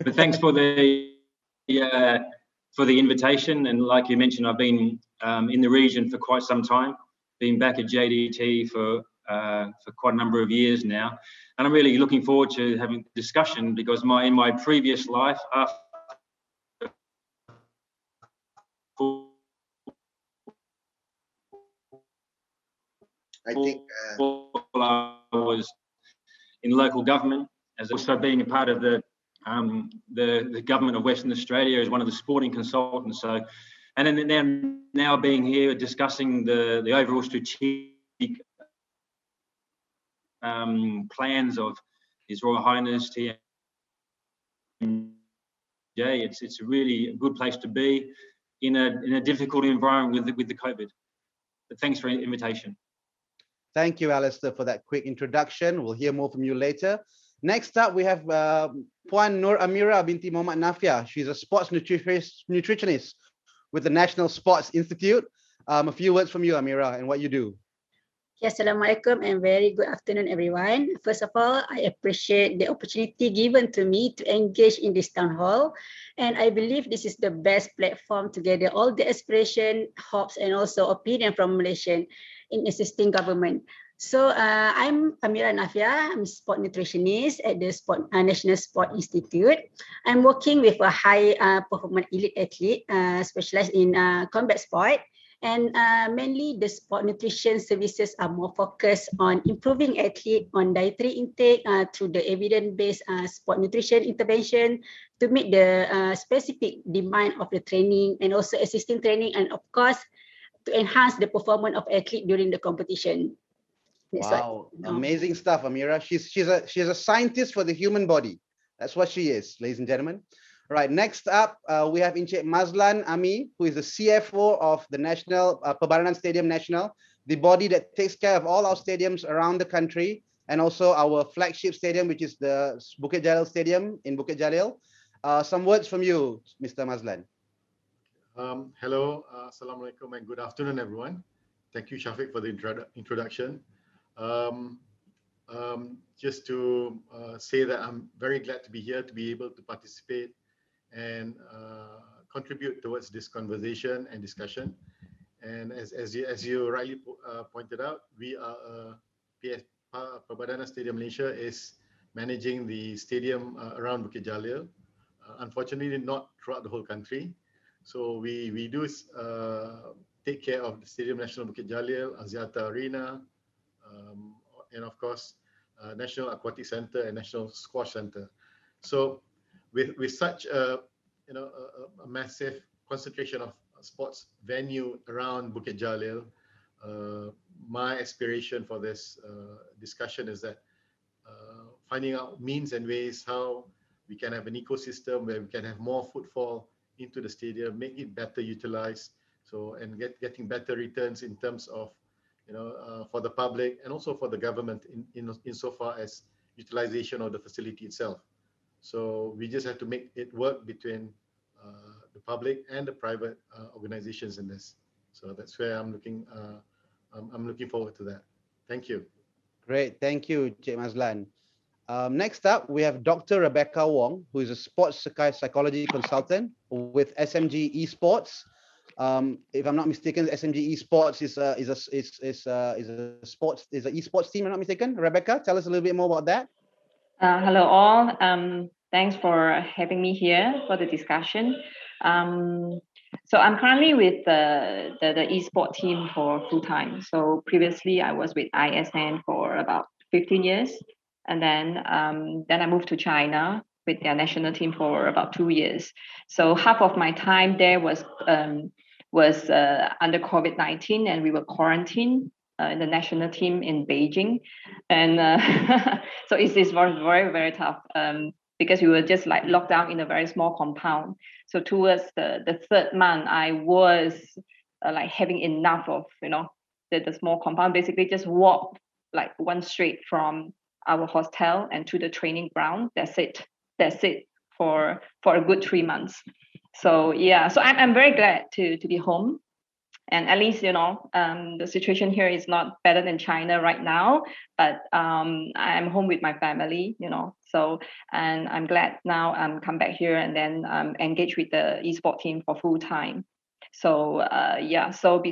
But thanks for the invitation. And like you mentioned, I've been in the region for quite some time. Been back at JDT for quite a number of years now, and I'm really looking forward to having a discussion because in my previous life, after I think I was in local government, as also being a part of the government of Western Australia as one of the sporting consultants. So, and then now being here discussing the overall strategic plans of His Royal Highness TMJ. It's a really good place to be in a difficult environment with the COVID. But thanks for the invitation. Thank you, Alistair, for that quick introduction. We'll hear more from you later. Next up, we have Puan Nur Amira binti Muhammad Nafia. She's a sports nutritionist with the National Sports Institute. A few words from you, Amira, and what you do. Assalamualaikum and very good afternoon, everyone. First of all, I appreciate the opportunity given to me to engage in this town hall. And I believe this is the best platform to gather all the aspiration, hopes, and also opinion from Malaysian in assisting government. So I'm Amira Nafia. I'm a sport nutritionist at the National Sport Institute. I'm working with a high performance elite athlete specialized in combat sport. And mainly the sport nutrition services are more focused on improving athlete on dietary intake through the evidence-based sport nutrition intervention to meet the specific demand of the training and also assisting training and of course to enhance the performance of athlete during the competition. That's wow, amazing stuff, Amira. She's a scientist for the human body. That's what she is, ladies and gentlemen. All right, next up, we have Encik Mazlan Ami, who is the CFO of the National Perbanan Stadium National, the body that takes care of all our stadiums around the country, and also our flagship stadium, which is the Bukit Jalil Stadium in Bukit Jalil. Some words from you, Mr. Mazlan. Hello, Assalamualaikum, and good afternoon, everyone. Thank you, Shafiq, for the introduction. Just to say that I'm very glad to be here, to be able to participate and contribute towards this conversation and discussion. And as you rightly pointed out, we are Perbanan Stadium Malaysia is managing the stadium around Bukit Jalil. Unfortunately, not throughout the whole country. So we do take care of the Stadium National Bukit Jalil, Axiata Arena, and of course, National Aquatic Center and National Squash Center. So with such a massive concentration of sports venue around Bukit Jalil, my aspiration for this discussion is that finding out means and ways how we can have an ecosystem where we can have more footfall into the stadium, make it better utilized, and getting better returns in terms of for the public and also for the government insofar as utilization of the facility itself. So we just have to make it work between the public and the private organizations in this. So that's where I'm looking forward to that. Thank you. Great, thank you, Cik Mazlan. Next up, we have Dr. Rebecca Wong, who is a sports psychology consultant with SMG Esports. If I'm not mistaken, SMG Esports is an esports team. I'm not mistaken. Rebecca, tell us a little bit more about that. Hello all. Thanks for having me here for the discussion. So I'm currently with the esports team for full time. So previously I was with ISN for about 15 years, and then I moved to China with their national team for about 2 years. So half of my time there was under COVID-19, and we were quarantined in the national team in Beijing, and so it was very, very tough because we were just like locked down in a very small compound. So towards the third month, I was like having enough of the small compound. Basically, just walk like one straight from our hostel and to the training ground. That's it for a good 3 months. So yeah, so I'm very glad to be home. And at least, the situation here is not better than China right now, but I'm home with my family, So, and I'm glad now come back here and then engage with the esports team for full time. So yeah, so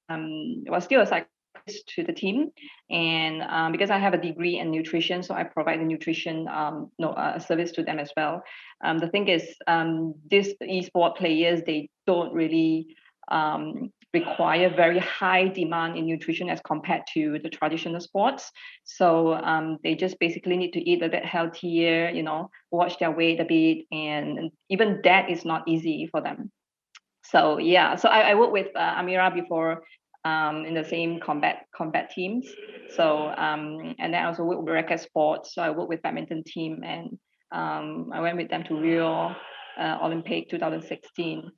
was still a psychologist to the team, and because I have a degree in nutrition, so I provide the nutrition service to them as well. The thing is, these esports players, they don't really require very high demand in nutrition as compared to the traditional sports. So they just basically need to eat a bit healthier, you know, watch their weight a bit, and even that is not easy for them. So yeah, so I worked with Amira before in the same combat teams. So and then I also worked with racket sports. So I worked with badminton team, and I went with them to Rio Olympic 2016.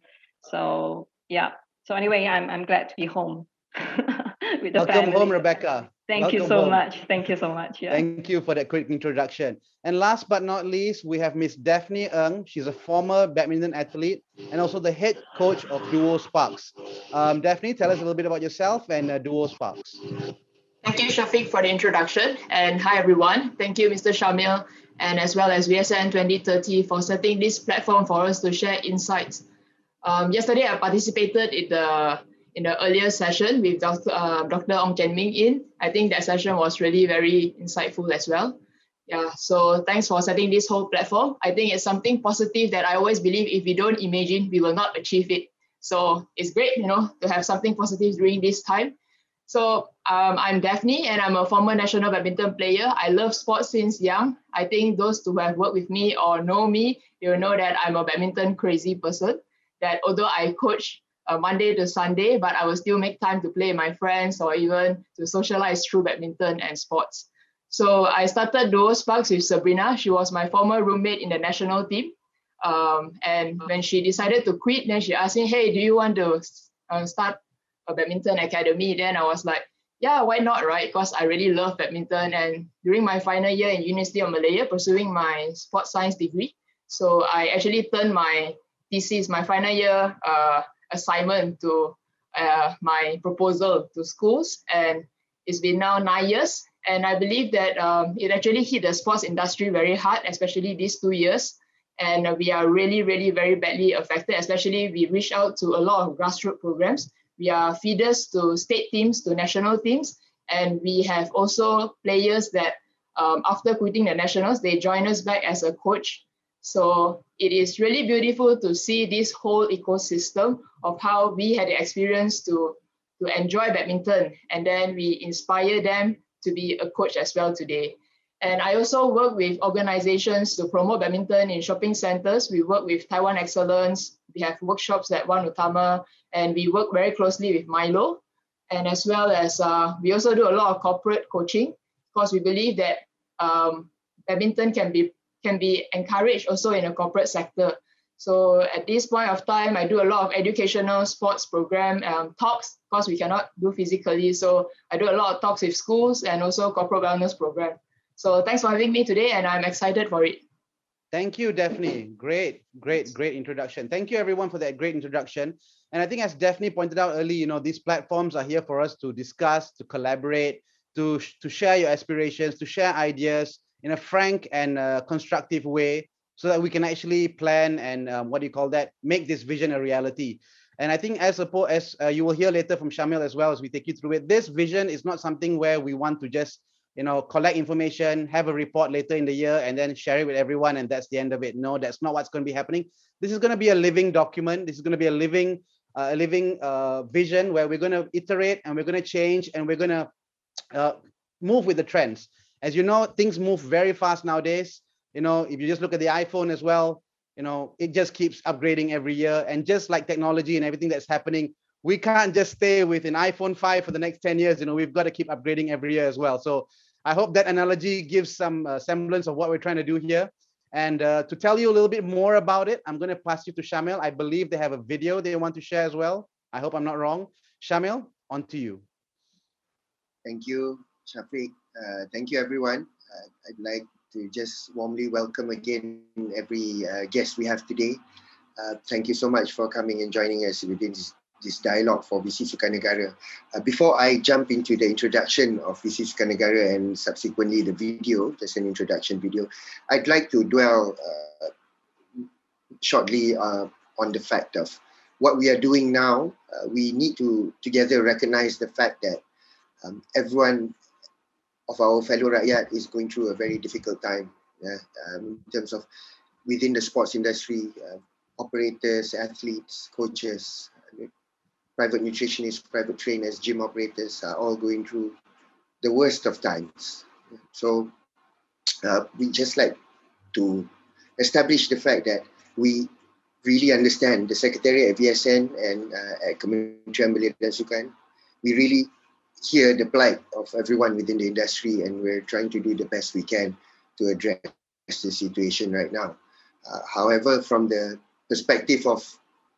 So yeah. So anyway, I'm glad to be home with the Welcome family. home, Rebecca. Thank you Welcome so home. much. Thank you so much. Yeah. Thank you for that quick introduction. And last but not least, we have Miss Daphne Ng. She's a former badminton athlete and also the head coach of Duo Sparks. Daphne, tell us a little bit about yourself and Duo Sparks. Thank you, Shafiq, for the introduction. And hi, everyone. Thank you, Mr. Shamil, and as well as VSN2030 for setting this platform for us to share insights. Yesterday, I participated in the earlier session with Dr. Ong Chen Ming in. I think that session was really very insightful as well. Yeah, so thanks for setting this whole platform. I think it's something positive that I always believe if we don't imagine, we will not achieve it. So it's great, you know, to have something positive during this time. So I'm Daphne, and I'm a former national badminton player. I love sports since young. I think those who have worked with me or know me, you will know that I'm a badminton crazy person. That although I coach Monday to Sunday, but I will still make time to play with my friends or even to socialize through badminton and sports. So I started Duo Sparks with Sabrina. She was my former roommate in the national team. And when she decided to quit, then she asked me, hey, do you want to start a badminton academy? Then I was like, yeah, why not, right? Because I really love badminton. And during my final year in University of Malaya, pursuing my sports science degree, so I actually turned my thesis, my final year assignment to my proposal to schools. And it's been now 9 years. And I believe that it actually hit the sports industry very hard, especially these 2 years. And we are really, really very badly affected, especially we reach out to a lot of grassroots programs. We are feeders to state teams, to national teams. And we have also players that after quitting the nationals, they join us back as a coach. So it is really beautiful to see this whole ecosystem of how we had the experience to enjoy badminton. And then we inspire them to be a coach as well today. And I also work with organizations to promote badminton in shopping centers. We work with Taiwan Excellence. We have workshops at One Utama, and we work very closely with Milo. And as well as we also do a lot of corporate coaching, because we believe that badminton can be encouraged also in a corporate sector. So at this point of time, I do a lot of educational sports program talks, because we cannot do physically. So I do a lot of talks with schools and also corporate wellness program. So thanks for having me today, and I'm excited for it. Thank you, Daphne. Great introduction. Thank you, everyone, for that great introduction. And I think as Daphne pointed out early, you know, these platforms are here for us to discuss, to collaborate, to share your aspirations, to share ideas in a frank and constructive way, so that we can actually plan and make this vision a reality. And I think as you will hear later from Shamil as well as we take you through it, this vision is not something where we want to just, you know, collect information, have a report later in the year, and then share it with everyone, and that's the end of it. No, that's not what's going to be happening. This is going to be a living document. This is going to be a living vision where we're going to iterate and we're going to change and we're going to move with the trends. As you know, things move very fast nowadays. You know, if you just look at the iPhone as well, you know, it just keeps upgrading every year. And just like technology and everything that's happening, we can't just stay with an iPhone 5 for the next 10 years. You know, we've got to keep upgrading every year as well. So I hope that analogy gives some semblance of what we're trying to do here. And to tell you a little bit more about it, I'm going to pass you to Shamil. I believe they have a video they want to share as well. I hope I'm not wrong. Shamil, on to you. Thank you, Shafiq. Thank you, everyone. I'd like to just warmly welcome again every guest we have today. Thank you so much for coming and joining us within this dialogue for VC Sukanegara. Before I jump into the introduction of VC Sukanegara and subsequently the video, just an introduction video, I'd like to dwell shortly on the fact of what we are doing now. We need to together recognize the fact that everyone of our fellow rakyat is going through a very difficult time, in terms of within the sports industry, operators, athletes, coaches, private nutritionists, private trainers, gym operators are all going through the worst of times. So we just like to establish the fact that we really understand the Secretariat at VSN and at Kementerian Belia dan Sukan. We really hear the plight of everyone within the industry, and we're trying to do the best we can to address the situation right now. However, from the perspective of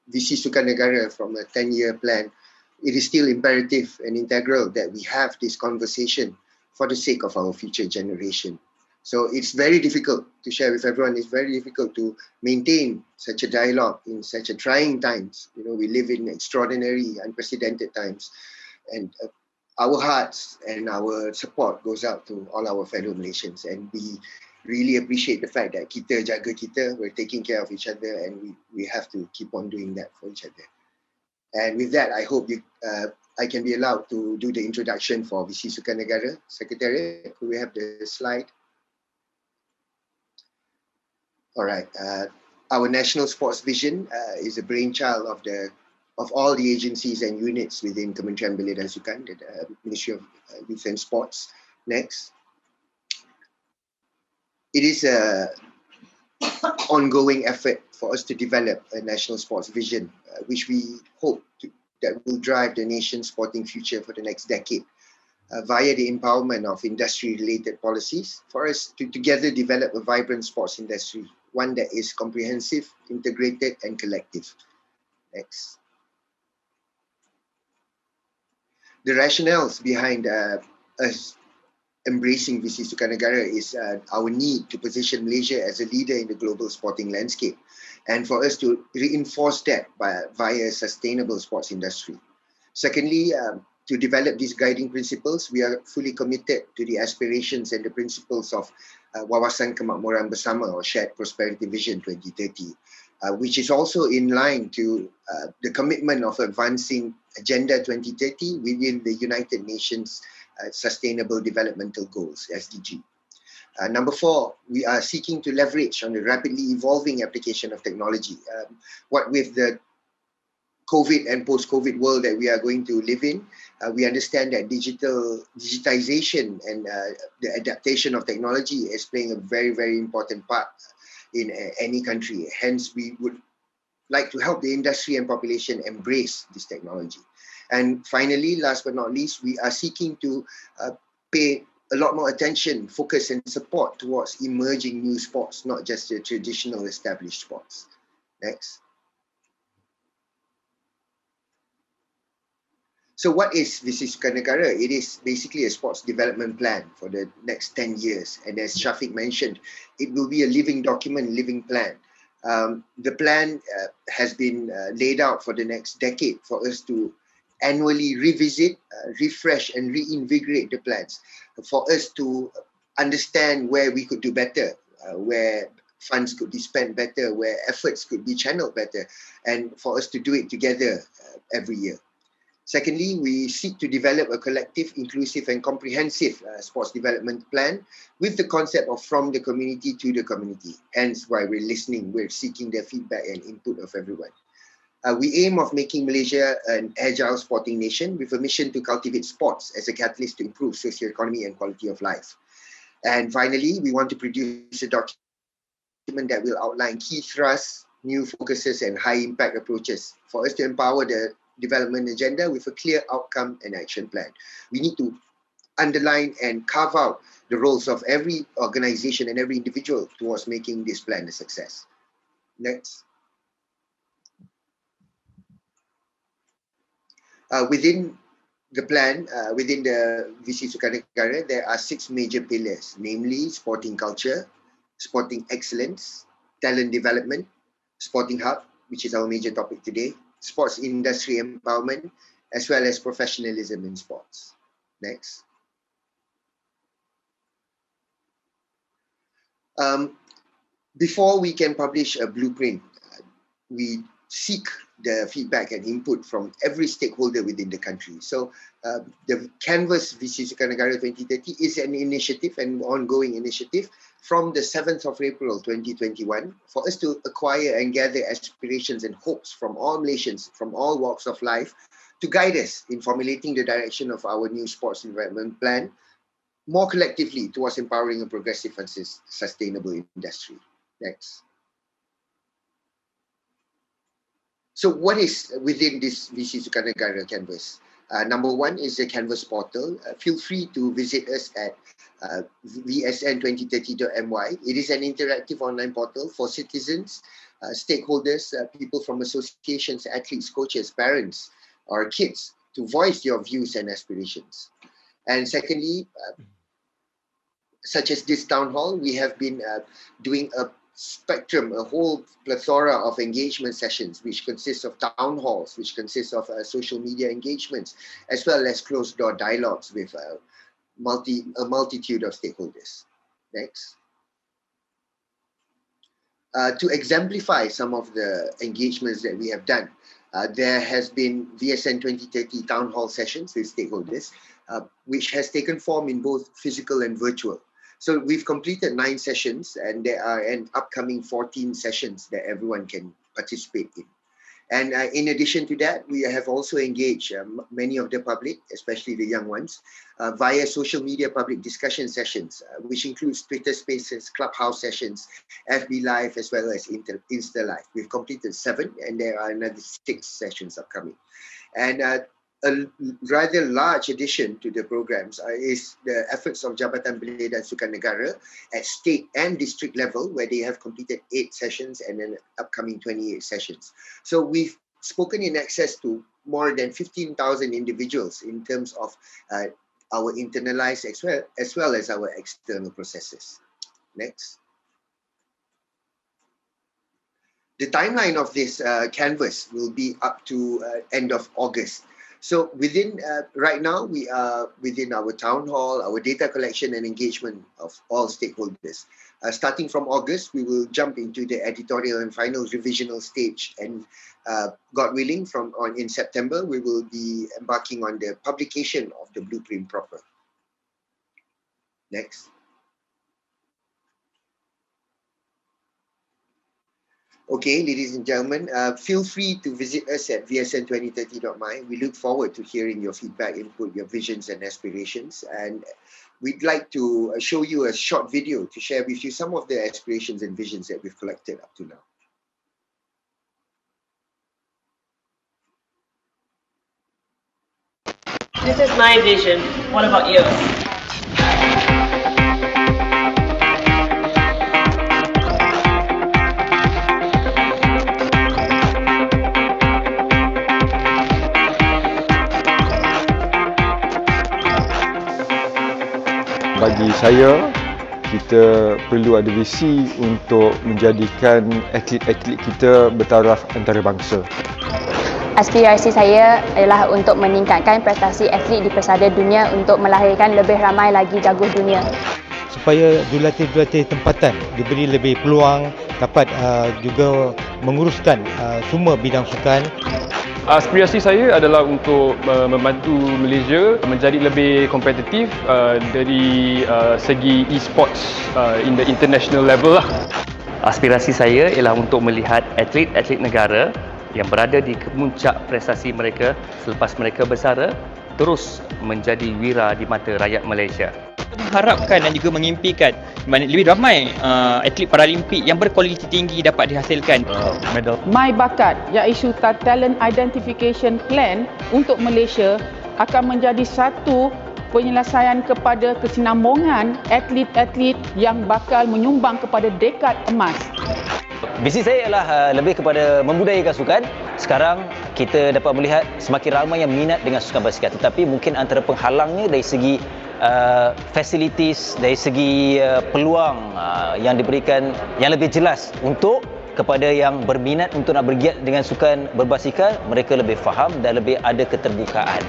VC Sukanegara, from a 10-year plan, it is still imperative and integral that we have this conversation for the sake of our future generation. So it's very difficult to share with everyone. It's very difficult to maintain such a dialogue in such a trying times. You know, we live in extraordinary, unprecedented times, and our hearts and our support goes out to all our fellow Malaysians, and we really appreciate the fact that kita jaga kita, we're taking care of each other, and we have to keep on doing that for each other. And with that, I hope I can be allowed to do the introduction for VC Sukanegara Secretariat. Could we have the slide? All right. Our national sports vision is a brainchild of all the agencies and units within Kementerian Belia dan Sukan, the Ministry of Youth and Sports. Next. It is an ongoing effort for us to develop a national sports vision, which we hope that will drive the nation's sporting future for the next decade via the empowerment of industry-related policies for us to together develop a vibrant sports industry, one that is comprehensive, integrated, and collective. Next. The rationales behind us embracing VC Sukanegara is our need to position Malaysia as a leader in the global sporting landscape, and for us to reinforce that via a sustainable sports industry. Secondly, to develop these guiding principles, we are fully committed to the aspirations and the principles of Wawasan Kemakmuran Bersama, or Shared Prosperity Vision 2030, which is also in line to the commitment of advancing Agenda 2030 within the United Nations Sustainable Developmental Goals, SDG. Number 4, we are seeking to leverage on the rapidly evolving application of technology. What with the COVID and post-COVID world that we are going to live in, we understand that digitization and the adaptation of technology is playing a very, very important part in any country. Hence, we would like to help the industry and population embrace this technology. And finally, last but not least, we are seeking to pay a lot more attention, focus, and support towards emerging new sports, not just the traditional established sports. Next. So what is VC Sukanegara? It is basically a sports development plan for the next 10 years. And as Shafiq mentioned, it will be a living document, living plan. The plan has been laid out for the next decade for us to annually revisit, refresh, and reinvigorate the plans, for us to understand where we could do better, where funds could be spent better, where efforts could be channeled better, and for us to do it together every year. Secondly, we seek to develop a collective, inclusive, and comprehensive sports development plan with the concept of from the community to the community. Hence why we're listening, we're seeking the feedback and input of everyone. We aim of making Malaysia an agile sporting nation with a mission to cultivate sports as a catalyst to improve socioeconomy and quality of life. And finally, we want to produce a document that will outline key thrusts, new focuses, and high-impact approaches for us to empower the development agenda with a clear outcome and action plan. We need to underline and carve out the roles of every organization and every individual towards making this plan a success. Next. Within the plan, within the VC Sukanegara, there are 6 major pillars, namely sporting culture, sporting excellence, talent development, sporting hub, which is our major topic today, sports industry empowerment, as well as professionalism in sports. Next. Before we can publish a blueprint, we seek the feedback and input from every stakeholder within the country. So the Canvas Visi Sukarnegara 2030 is an initiative, an ongoing initiative from the 7th of April 2021 for us to acquire and gather aspirations and hopes from all Malaysians, from all walks of life, to guide us in formulating the direction of our new sports development plan more collectively towards empowering a progressive and sustainable industry. Next. So what is within this VC Sukarnegara Canvas? Number one is the Canvas portal. Feel free to visit us at VSN2030.my. It is an interactive online portal for citizens, stakeholders, people from associations, athletes, coaches, parents, or kids to voice your views and aspirations. And secondly, such as this town hall, we have been doing a spectrum, a whole plethora of engagement sessions, which consists of town halls, which consists of social media engagements, as well as closed-door dialogues with a multitude of stakeholders. Next. To exemplify some of the engagements that we have done, there has been VSN 2030 town hall sessions with stakeholders, which has taken form in both physical and virtual. So we've completed 9 sessions, and there are an upcoming 14 sessions that everyone can participate in. And in addition to that, we have also engaged many of the public, especially the young ones, via social media public discussion sessions, which includes Twitter Spaces, Clubhouse sessions, FB Live, as well as Insta Live. We've completed 7, and there are another 6 sessions upcoming. And a rather large addition to the programs is the efforts of Jabatan Belia dan Sukan Negara at state and district level, where they have completed 8 sessions and an upcoming 28 sessions. So we've spoken in excess to more than 15,000 individuals in terms of our internalized as well as our external processes. Next. The timeline of this canvas will be up to end of August. So within, right now, we are within our town hall, our data collection and engagement of all stakeholders. Starting from August, we will jump into the editorial and final revisional stage. And God willing, in September, we will be embarking on the publication of the blueprint proper. Next. Okay, ladies and gentlemen, feel free to visit us at VSN2030.my. We look forward to hearing your feedback, input, your visions and aspirations. And we'd like to show you a short video to share with you some of the aspirations and visions that we've collected up to now. This is my vision. What about yours? Bagi saya, kita perlu ada visi untuk menjadikan atlet-atlet kita bertaraf antarabangsa. Aspirasi saya adalah untuk meningkatkan prestasi atlet di persada dunia untuk melahirkan lebih ramai lagi jago dunia. Supaya jurulatih-jurulatih tempatan diberi lebih peluang dapat juga menguruskan semua bidang sukan. Aspirasi saya adalah untuk membantu Malaysia menjadi lebih kompetitif dari segi e-sports in the international level lah. Aspirasi saya ialah untuk melihat atlet-atlet negara yang berada di kemuncak prestasi mereka selepas mereka bersara terus menjadi wira di mata rakyat Malaysia. Mengharapkan dan juga mengimpikan lebih ramai atlet Paralimpik yang berkualiti tinggi dapat dihasilkan. My bakat iaitu Talent Identification Plan untuk Malaysia akan menjadi satu penyelesaian kepada kesinambungan atlet-atlet yang bakal menyumbang kepada dekad emas. Visi saya ialah lebih kepada membudayakan sukan. Sekarang kita dapat melihat semakin ramai yang minat dengan sukan basikal, tetapi mungkin antara penghalangnya dari segi facilities, dari segi peluang yang diberikan yang lebih jelas untuk kepada yang berminat untuk nak bergiat dengan sukan berbasikal, mereka lebih faham dan lebih ada keterbukaan.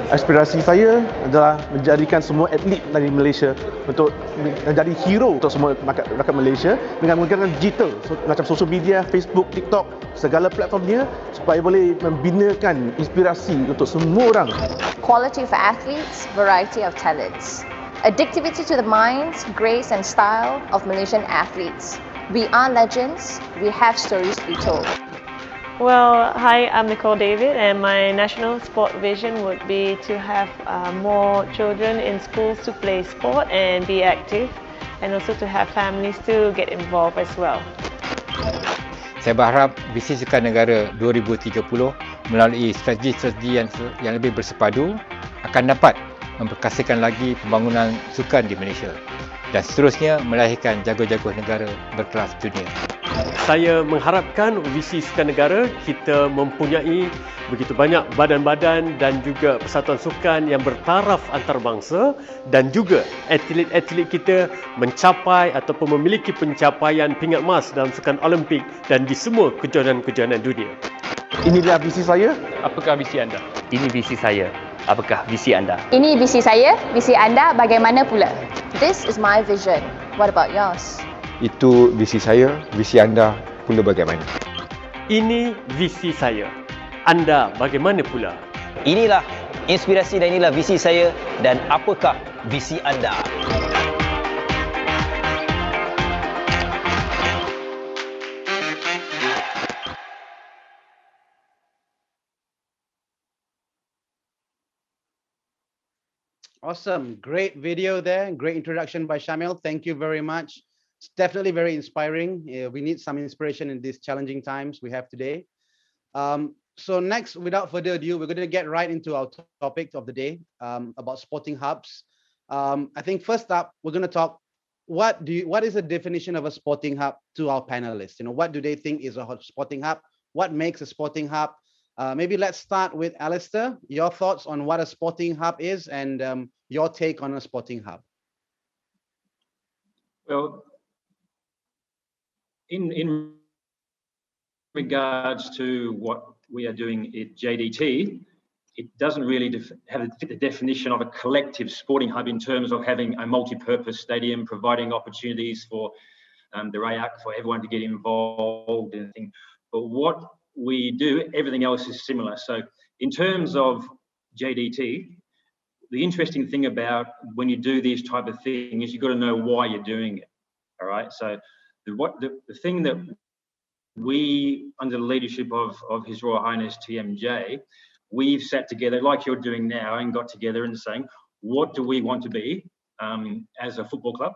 Aspirasi saya adalah menjadikan semua atlet dari Malaysia untuk menjadi hero untuk semua rakyat Malaysia dengan menggunakan digital macam social media, Facebook, TikTok, segala platformnya supaya boleh membinakan inspirasi untuk semua orang. Quality for athletes, variety of talents. Addictivity to the minds, grace and style of Malaysian athletes. We are legends, we have stories to be told. Well, hi, I'm Nicole David, and my national sport vision would be to have more children in schools to play sport and be active, and also to have families to get involved as well. Saya berharap visi Sukan Negara 2030 melalui strategi-strategi yang lebih bersepadu akan dapat memperkasakan lagi pembangunan sukan di Malaysia dan seterusnya melahirkan jago-jago negara berkelas dunia. Saya mengharapkan visi Sukan Negara kita mempunyai begitu banyak badan-badan dan juga persatuan sukan yang bertaraf antarabangsa dan juga atlet-atlet kita mencapai ataupun memiliki pencapaian pingat emas dalam sukan Olimpik dan di semua kejohanan-kejohanan dunia. Inilah visi saya. Apakah visi anda? Ini visi saya. Apakah visi anda? Ini visi saya, visi anda bagaimana pula? This is my vision. What about yours? Itu visi saya, visi anda pula bagaimana? Ini visi saya. Anda bagaimana pula? Inilah inspirasi dan inilah visi saya dan apakah visi anda? Awesome, great video there, great introduction by Shamil. Thank you very much. It's definitely very inspiring. We need some inspiration in these challenging times we have today. So next, without further ado, we're going to get right into our topic of the day about sporting hubs. I think first up, we're going to talk, what is the definition of a sporting hub to our panelists? What do they think is a sporting hub? What makes a sporting hub? Maybe let's start with Alistair. Your thoughts on what a sporting hub is and your take on a sporting hub. Well, in regards to what we are doing at JDT, it doesn't really fit the definition of a collective sporting hub in terms of having a multi-purpose stadium, providing opportunities for the RAYAC, for everyone to get involved in things. But what we do, everything else is similar. So in terms of JDT, the interesting thing about when you do this type of thing is you've got to know why you're doing it. All right. So the thing that we, under the leadership of His Royal Highness TMJ, we've sat together like you're doing now and got together and saying, what do we want to be as a football club?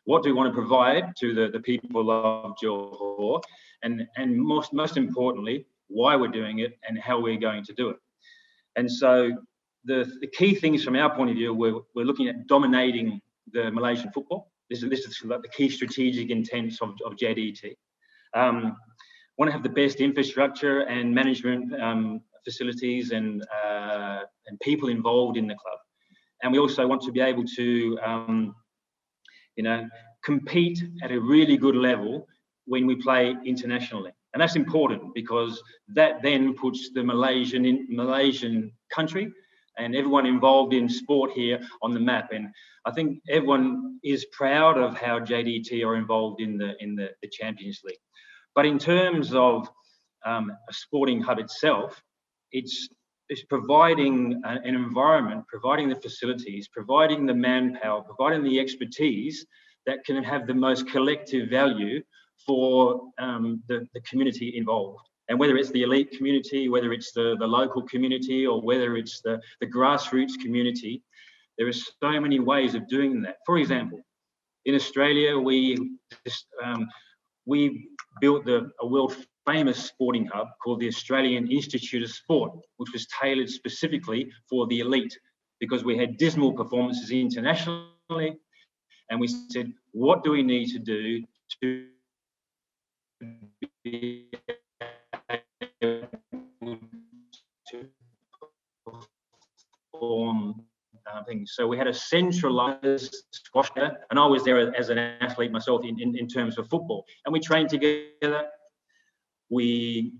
What do we want to provide to the people of Johor? And most importantly, why we're doing it and how we're going to do it. And so the key things from our point of view, we're looking at dominating the Malaysian football. This is like the key strategic intents of JDT. Want to have the best infrastructure and management facilities and people involved in the club. And we also want to be able to, compete at a really good level when we play internationally. And that's important because that then puts the Malaysian country and everyone involved in sport here on the map. And I think everyone is proud of how JDT are involved in the Champions League. But in terms of a sporting hub itself, it's providing an environment, providing the facilities, providing the manpower, providing the expertise that can have the most collective value for the community involved. And whether it's the elite community, whether it's the local community, or whether it's the grassroots community, there are so many ways of doing that. For example, in Australia, we built a world famous sporting hub called the Australian Institute of Sport, which was tailored specifically for the elite because we had dismal performances internationally. And we said, what do we need to do to be able to perform things. So we had a centralized squash, and I was there as an athlete myself in terms of football. And we trained together. We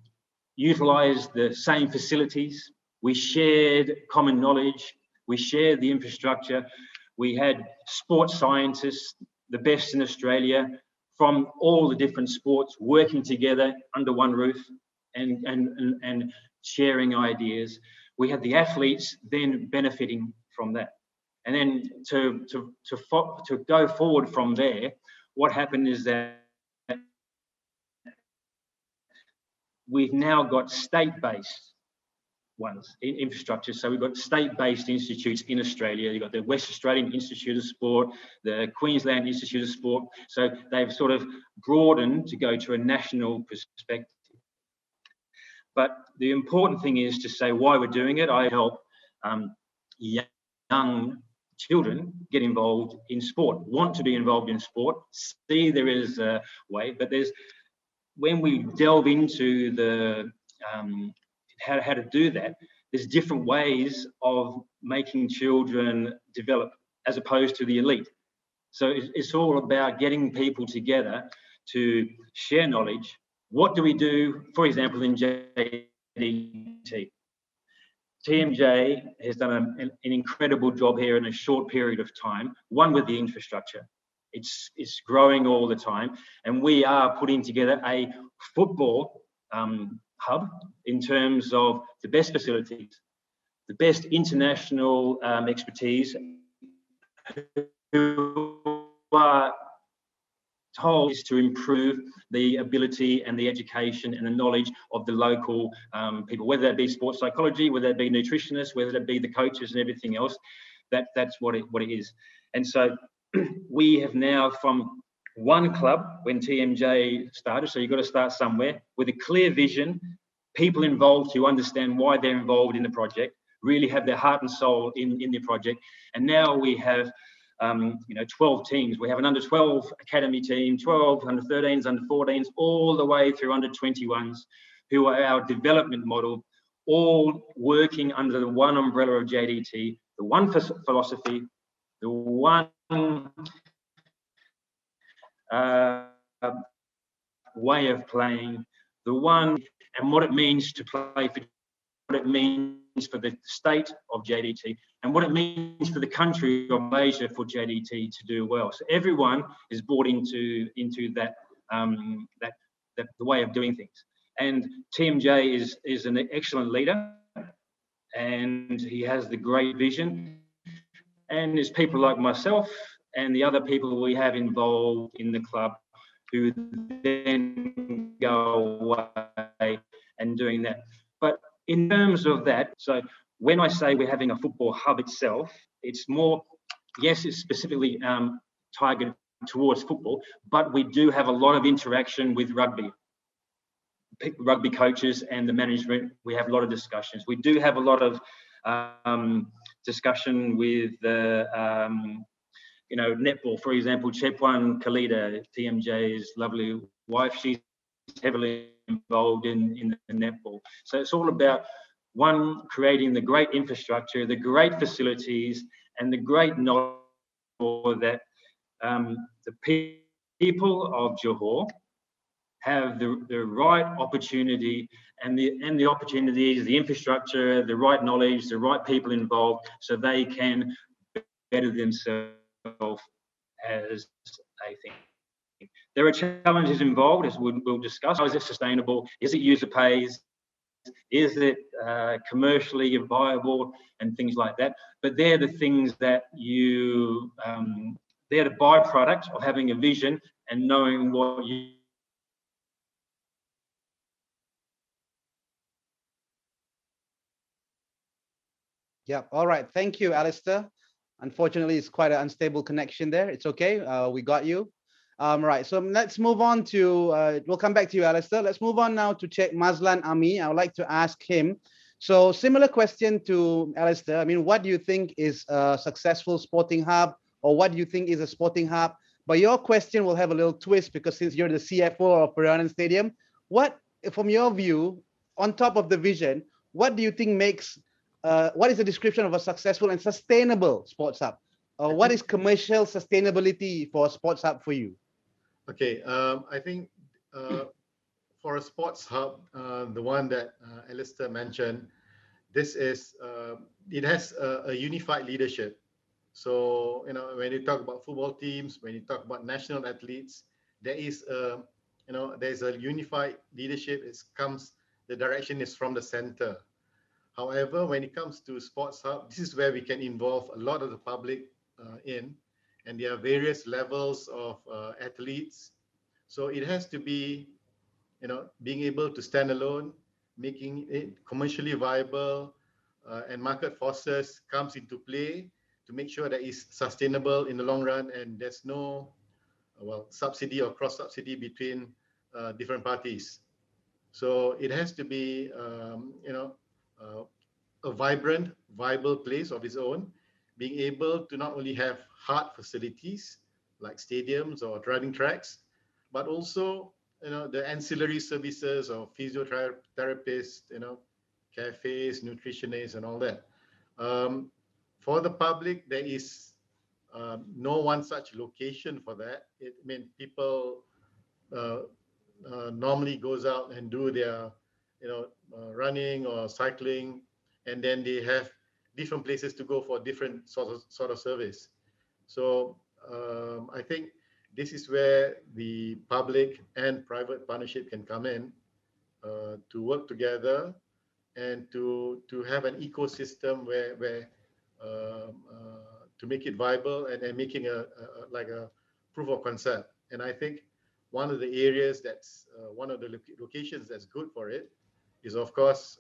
utilised the same facilities. We shared common knowledge. We shared the infrastructure. We had sports scientists, the best in Australia, from all the different sports, working together under one roof and sharing ideas. We had the athletes then benefiting from that. And then to go forward from there, what happened is that we've now got state-based ones in infrastructure. So we've got state-based institutes in Australia. You've got the West Australian Institute of Sport, the Queensland Institute of Sport. So they've sort of broadened to go to a national perspective. But the important thing is to say why we're doing it. I help young children get involved in sport, want to be involved in sport, see there is a way, but when we delve into the how to do that, there's different ways of making children develop as opposed to the elite. So it's all about getting people together to share knowledge. What do we do, for example, in JDT? TMJ has done an incredible job here in a short period of time, one with the infrastructure. It's growing all the time, and we are putting together a football hub in terms of the best facilities, the best international expertise, who are told is to improve the ability and the education and the knowledge of the local people, whether that be sports psychology, whether that be nutritionists, whether that be the coaches and everything else. That's what it is. And so we have now, from one club when TMJ started, so you've got to start somewhere with a clear vision, people involved who understand why they're involved in the project, really have their heart and soul in the project. And now we have 12 teams. We have an under 12 academy team, 12 under 13s, under 14s, all the way through under 21s, who are our development model, all working under the one umbrella of JDT, the one philosophy, the one way of playing, the one, and what it means to play for, what it means for the state of JDT, and what it means for the country of Malaysia for JDT to do well. So everyone is bought into that the way of doing things. And TMJ is an excellent leader, and he has the great vision. And there's people like myself and the other people we have involved in the club who then go away and doing that. But in terms of that, so when I say we're having a football hub itself, it's more, yes, it's specifically targeted towards football, but we do have a lot of interaction with rugby coaches and the management. We have a lot of discussions. We do have a lot of discussion with netball, for example. Chepwan Kalida, TMJ's lovely wife, she's heavily involved in the netball. So it's all about, one, creating the great infrastructure, the great facilities, and the great knowledge that the people of Johor have the right opportunity and the opportunities, the infrastructure, the right knowledge, the right people involved, so they can better themselves as a thing. There are challenges involved, as we'll discuss. How is it sustainable? Is it user pays? Is it commercially viable? And things like that. But they're the things that they're the byproduct of having a vision and knowing what you. Yeah, all right. Thank you, Alistair. Unfortunately, it's quite an unstable connection there. It's okay. We got you. Right, so let's move on to, we'll come back to you, Alistair. Let's move on now to Cik Mazlan Ami. I would like to ask him. So similar question to Alistair. I mean, what do you think is a successful sporting hub, or what do you think is a sporting hub? But your question will have a little twist, because since you're the CFO of Perianan Stadium, what, from your view, on top of the vision, what do you think makes what is the description of a successful and sustainable sports hub? What is commercial sustainability for a sports hub for you? Okay, I think for a sports hub, the one that Alistair mentioned, this is it has a unified leadership. So when you talk about football teams, when you talk about national athletes, there is there's a unified leadership. The direction is from the center. However, when it comes to sports hub, this is where we can involve a lot of the public in, and there are various levels of athletes. So it has to be, being able to stand alone, making it commercially viable, and market forces comes into play to make sure that it's sustainable in the long run, and there's no subsidy or cross subsidy between different parties. So it has to be a vibrant, viable place of its own, being able to not only have hard facilities like stadiums or running tracks, but also the ancillary services of physiotherapists, cafes, nutritionists, and all that. For the public, there is no one such location for that. People normally goes out and do their, running or cycling, and then they have different places to go for different sort of service. So I think this is where the public and private partnership can come in to work together and to have an ecosystem where to make it viable and making a proof of concept. And I think one of the areas that's one of the locations that's good for it is, of course,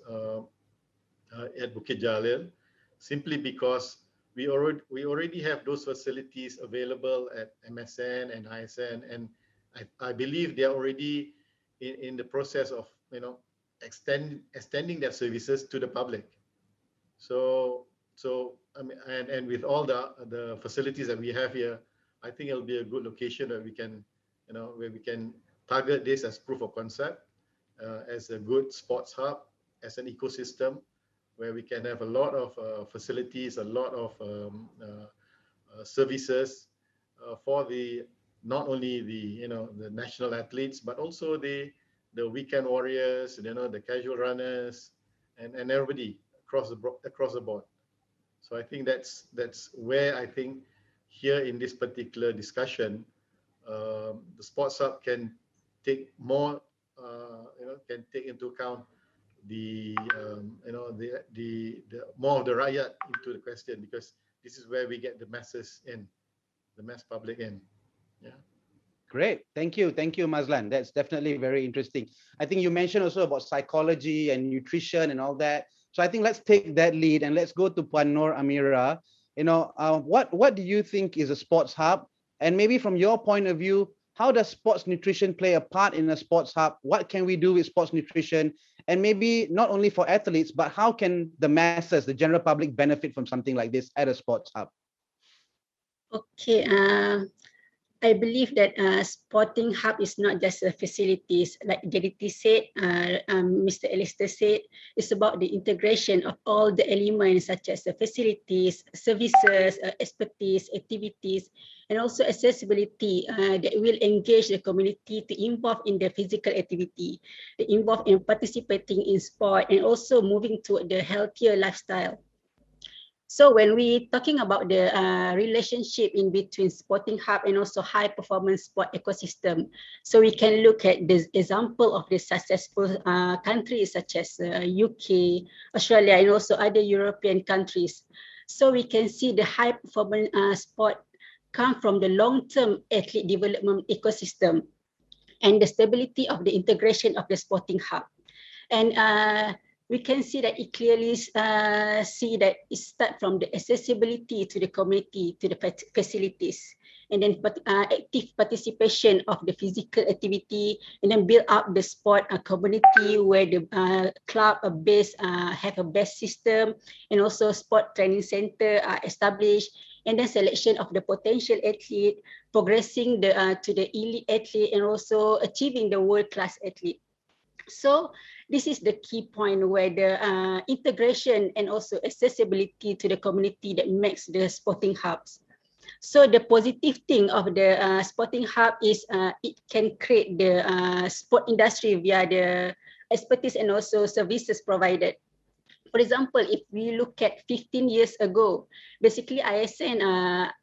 at Bukit Jalil, simply because we already have those facilities available at MSN and ISN, and I believe they are already in the process of extending their services to the public. So I mean, and with all the facilities that we have here, I think it'll be a good location that we can, where we can target this as proof of concept, as a good sports hub, as an ecosystem, where we can have a lot of facilities, a lot of services for not only the national athletes, but also the weekend warriors, the casual runners, and everybody across the board. So I think that's where I think here in this particular discussion, the sports hub can take more, can take into account the more of the rakyat into the question, because this is where we get the masses in, the mass public in. Yeah. Great, thank you, Mazlan. That's definitely very interesting. I think you mentioned also about psychology and nutrition and all that. So I think let's take that lead and let's go to Puan Nur Amira. What do you think is a sports hub? And maybe from your point of view, how does sports nutrition play a part in a sports hub? What can we do with sports nutrition? And maybe not only for athletes, but how can the masses, the general public, benefit from something like this at a sports hub? Okay, I believe that sporting hub is not just facilities, like JDT said, Mr. Alistair said, it's about the integration of all the elements such as the facilities, services, expertise, activities, and also accessibility that will engage the community to involve in the physical activity, to involve in participating in sport, and also moving to the healthier lifestyle. So when we talking about the relationship in between sporting hub and also high performance sport ecosystem, so we can look at the example of the successful countries such as UK, Australia, and also other European countries. So we can see the high performance sport come from the long-term athlete development ecosystem and the stability of the integration of the sporting hub. And we can see that it clearly see that it starts from the accessibility to the community, to the facilities, and then active participation of the physical activity, and then build up the sport community where the club base have a best system, and also sport training center are established, and then selection of the potential athlete, progressing to the elite athlete, and also achieving the world-class athlete. So this is the key point where the integration and also accessibility to the community that makes the sporting hubs. So the positive thing of the sporting hub is it can create the sport industry via the expertise and also services provided. For example, if we look at 15 years ago, basically ISN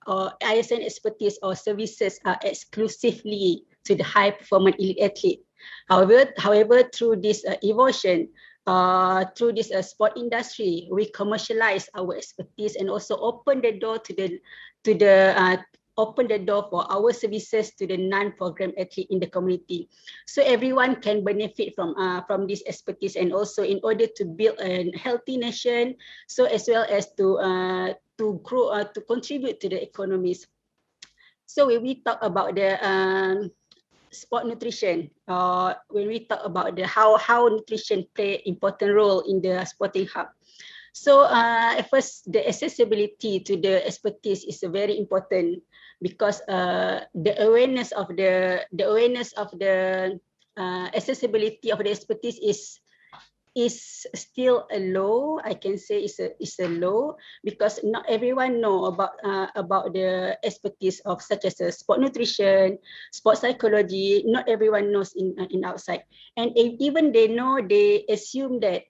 or ISN expertise or services are exclusively to the high performance elite athlete. However, through this evolution, through this sport industry, we commercialize our expertise and also open the door open the door for our services to the non-program athlete in the community. So everyone can benefit from this expertise, and also in order to build a healthy nation, so as well as to grow, to contribute to the economies. So when we talk about the sport nutrition, when we talk about the how nutrition play important role in the sporting hub. So first, the accessibility to the expertise is very important, because the awareness of the accessibility of the expertise is still a low. I can say is a low, because not everyone know about the expertise of such as sport nutrition, sport psychology. Not everyone knows in outside, and even they know, they assume that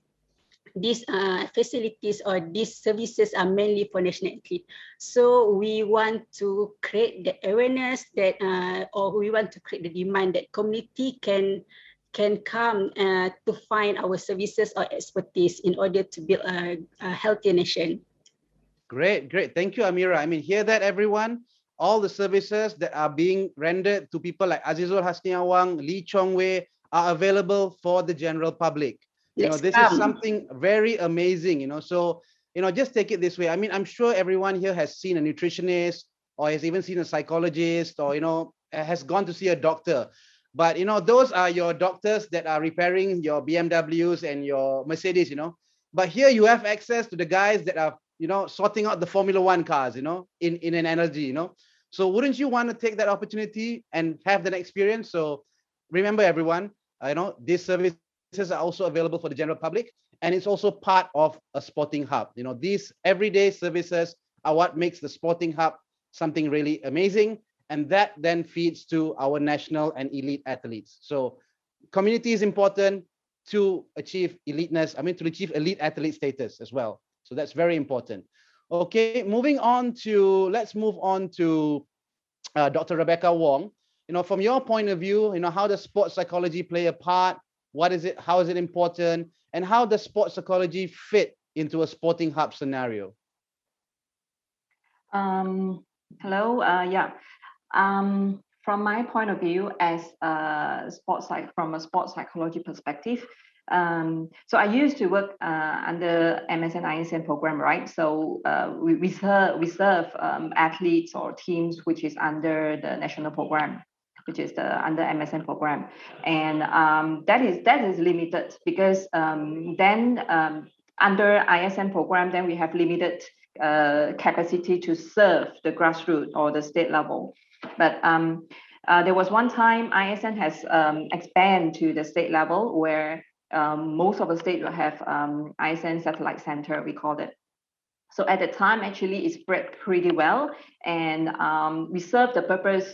these facilities or these services are mainly for national athletes. So we want to create the awareness that, or we want to create the demand that community can come to find our services or expertise in order to build a healthier nation. Great. Thank you, Amira. I mean, hear that, everyone? All the services that are being rendered to people like Azizul Hasniawang, Lee Chong Wei are available for the general public. This is something very amazing, so, just take it this way. I mean, I'm sure everyone here has seen a nutritionist, or has even seen a psychologist, or, has gone to see a doctor. But, those are your doctors that are repairing your BMWs and your Mercedes, But here you have access to the guys that are, sorting out the Formula One cars, in an energy, So wouldn't you want to take that opportunity and have that experience? So remember, everyone, this service are also available for the general public, and it's also part of a sporting hub. These everyday services are what makes the sporting hub something really amazing, and that then feeds to our national and elite athletes. So community is important to achieve eliteness, to achieve elite athlete status as well. So that's very important. Okay, let's move on to Dr. Rebecca Wong. From your point of view, how does sports psychology play a part? What is it? How is it important? And how does sports psychology fit into a sporting hub scenario? Hello. From my point of view, as from a sports psychology perspective, so I used to work under MSN ISN program, right? So we serve athletes or teams which is under the national program, which is under MSN program, and that is limited, because then under ISN program, then we have limited capacity to serve the grassroots or the state level. But there was one time ISN has expanded to the state level, where most of the state will have ISN satellite center, we called it. So at the time, actually, it spread pretty well, and we served the purpose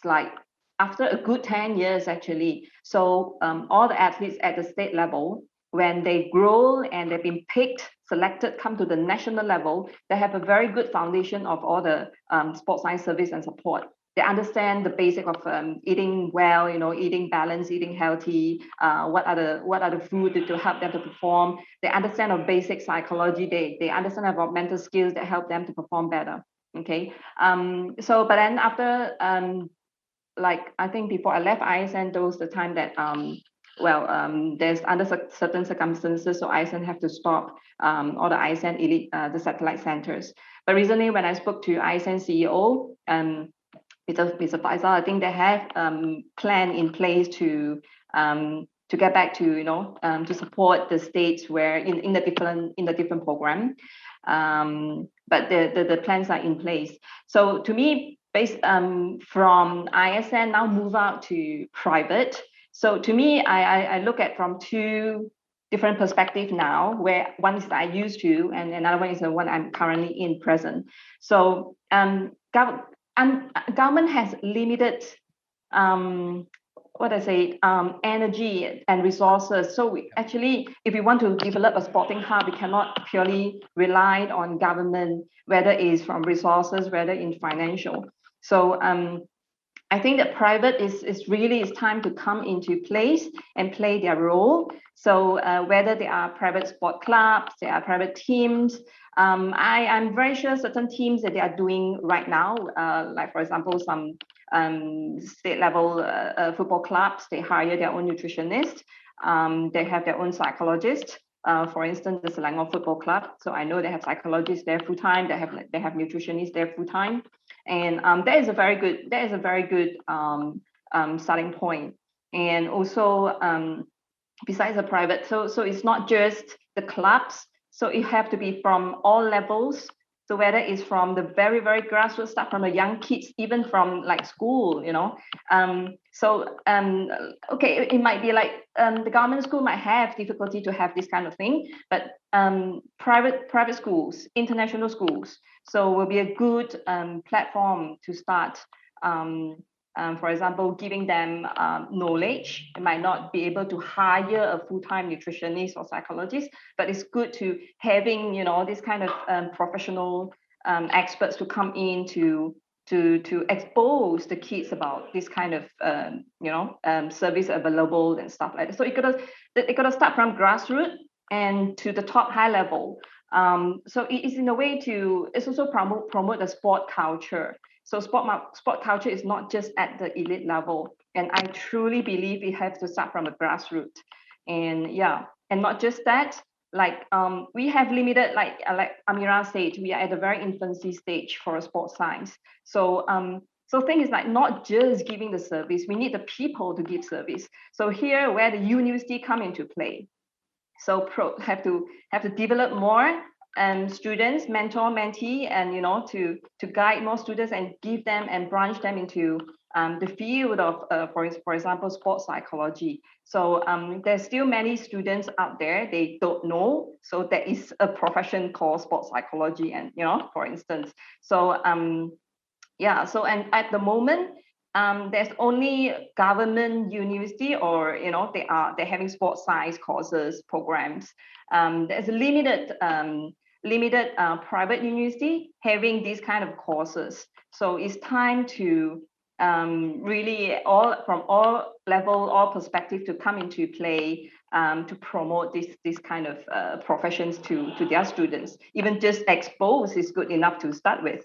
like after a good 10 years, actually. So all the athletes at the state level, when they grow and they've been picked, selected, come to the national level, they have a very good foundation of all the sports science service and support. They understand the basic of eating well, eating balanced, eating healthy, what are the food to help them to perform. They understand of basic psychology. They understand about mental skills that help them to perform better. Okay. But then after like I think before I left ISN, there was the time that there's under certain circumstances, so ISN have to stop all the ISN elite, the satellite centers. But recently, when I spoke to ISN CEO, Mr. Faisal, I think they have plan in place to get back to to support the states where in the different program. But the plans are in place. So to me, based from ISN now move out to private. So to me, I look at from two different perspectives now, where one is I used to, and another one is the one I'm currently in present. So government has limited energy and resources. So actually, if we want to develop a sporting hub, we cannot purely rely on government, whether it's from resources, whether in financial. So I think that private is really time to come into place and play their role. So whether they are private sport clubs, they are private teams, I'm very sure certain teams that they are doing right now, like for example, some state level football clubs, they hire their own nutritionist, they have their own psychologist. For instance, the Selangor Football Club. So I know they have psychologists there full time. They have nutritionists there full time, and that is a very good starting point. And also besides the private, so it's not just the clubs. So it have to be from all levels. So whether it's from the very, very grassroots stuff, from the young kids, even from like school, you know. Okay, it might be like the government school might have difficulty to have this kind of thing, but private schools, international schools, so will be a good platform to start. For example, giving them knowledge. They might not be able to hire a full-time nutritionist or psychologist, but it's good to having, you know, this kind of professional experts to come in to expose the kids about this kind of service available and stuff like that. So it gotta start from grassroots and to the top high level. So it is in a way it's also promote the sport culture. So sport culture is not just at the elite level, and I truly believe it has to start from a grassroots. And yeah, and not just that. Like we have limited, like Amira said, we are at the very infancy stage for sports science. So thing is like not just giving the service, we need the people to give service. So here where the university come into play. So have to develop more students, mentor, mentee, and to guide more students and give them and branch them into the field of, for example, sports psychology. So there's still many students out there, they don't know. So there is a profession called sports psychology, and for instance. So yeah. So and at the moment, there's only government university, or they're having sports science courses programs. There's a limited private university having these kind of courses. So it's time to really from all level, all perspective to come into play to promote this kind of professions to their students. Even just expose is good enough to start with.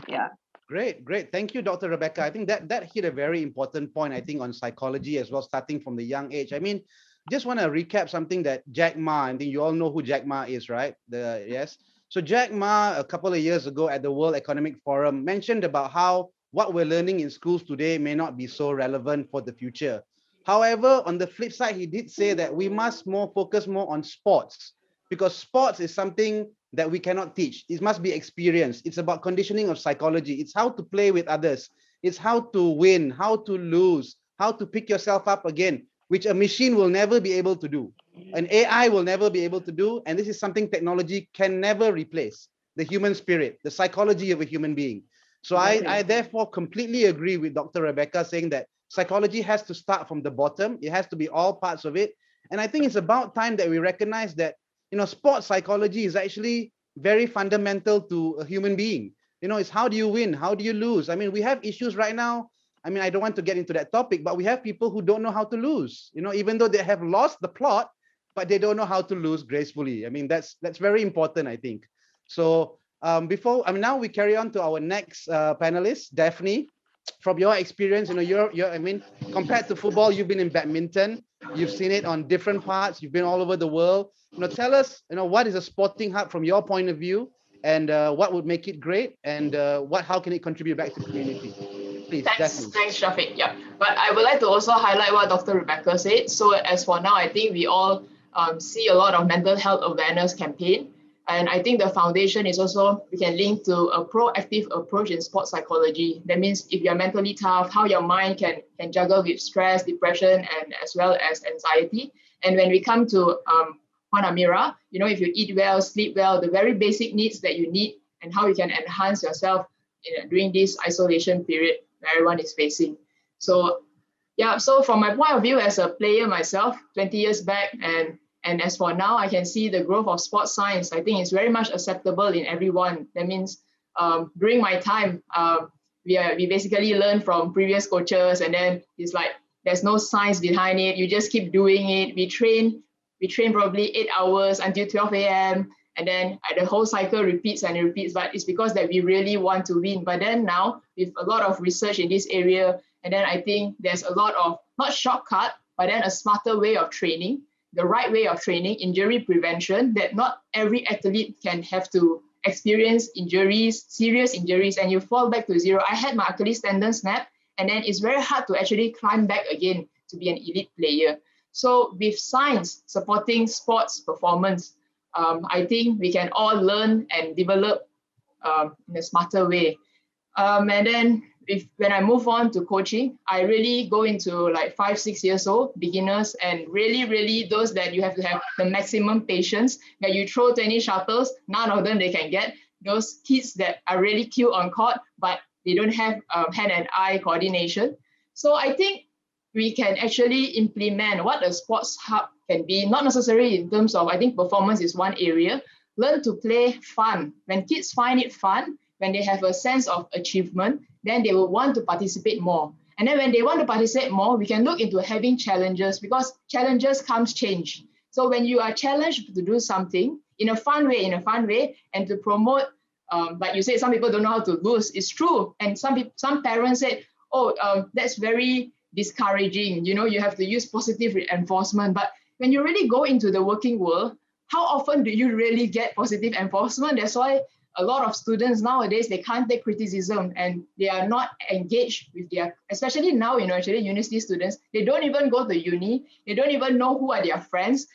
Yeah. Great. Thank you, Dr. Rebecca. I think that hit a very important point, I think, on psychology as well, starting from the young age. I mean, just want to recap something that Jack Ma, I think you all know who Jack Ma is, right? Yes. So Jack Ma, a couple of years ago at the World Economic Forum, mentioned about how what we're learning in schools today may not be so relevant for the future. However, on the flip side, he did say that we must focus more on sports, because sports is something that we cannot teach. It must be experienced. It's about conditioning of psychology. It's how to play with others. It's how to win, how to lose, how to pick yourself up again, which a machine will never be able to do. An AI will never be able to do. And this is something technology can never replace: the human spirit, the psychology of a human being. So I therefore completely agree with Dr. Rebecca saying that psychology has to start from the bottom. It has to be all parts of it. And I think it's about time that we recognize that sports psychology is actually very fundamental to a human being. It's how do you win? How do you lose? I mean, we have issues right now. I mean, I don't want to get into that topic, but we have people who don't know how to lose, even though they have lost the plot, but they don't know how to lose gracefully. I mean, that's very important, I think. So now we carry on to our next panelist, Daphne. From your experience, I mean, compared to football, you've been in badminton, you've seen it on different parts, you've been all over the world. Tell us, what is a sporting hub from your point of view, and what would make it great, and how can it contribute back to the community? Please, Thanks, Shafiq. Yeah, but I would like to also highlight what Dr. Rebecca said. So as for now, I think we all see a lot of mental health awareness campaign. And I think the foundation is also, we can link to a proactive approach in sports psychology. That means if you're mentally tough, how your mind can juggle with stress, depression, and as well as anxiety. And when we come to Puan Amira, you know, if you eat well, sleep well, the very basic needs that you need and how you can enhance yourself during this isolation period that everyone is facing. So yeah, so from my point of view as a player myself, 20 years back, and as for now, I can see the growth of sports science. I think it's very much acceptable in everyone. That means during my time, we basically learn from previous coaches, and then it's like there's no science behind it. You just keep doing it. We train probably 8 hours until 12 a.m. and then the whole cycle repeats and repeats. But it's because that we really want to win. But then now with a lot of research in this area, and then I think there's a lot of not shortcut, but then a smarter way of training. The right way of training, injury prevention, that not every athlete can have to experience injuries, serious injuries, and you fall back to zero. I had my Achilles tendon snap, and then it's very hard to actually climb back again to be an elite player. So with science supporting sports performance, I think we can all learn and develop in a smarter way. And then when I move on to coaching, I really go into like 5-6 years old beginners, and really those that you have to have the maximum patience, that you throw 20 shuttles, none of them they can get. Those kids that are really cute on court, but they don't have hand and eye coordination. So I think we can actually implement what a sports hub can be, not necessarily in terms of, I think performance is one area. Learn to play fun. When kids find it fun, when they have a sense of achievement, then they will want to participate more. And then when they want to participate more, we can look into having challenges, because challenges comes change. So when you are challenged to do something in a fun way, and to promote, like you said, some people don't know how to lose. It's true. And some parents said, that's very discouraging. You know, you have to use positive reinforcement. But when you really go into the working world, how often do you really get positive enforcement? That's why a lot of students nowadays, they can't take criticism, and they are not engaged with especially now, actually university students, they don't even go to uni. They don't even know who are their friends.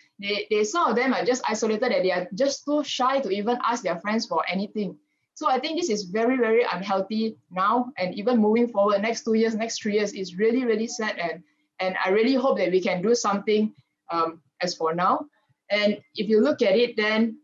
Some of them are just isolated, that they are just too shy to even ask their friends for anything. So I think this is very, very unhealthy now, and even moving forward, next 2 years, next 3 years is really, really sad. And I really hope that we can do something as for now. And if you look at it, then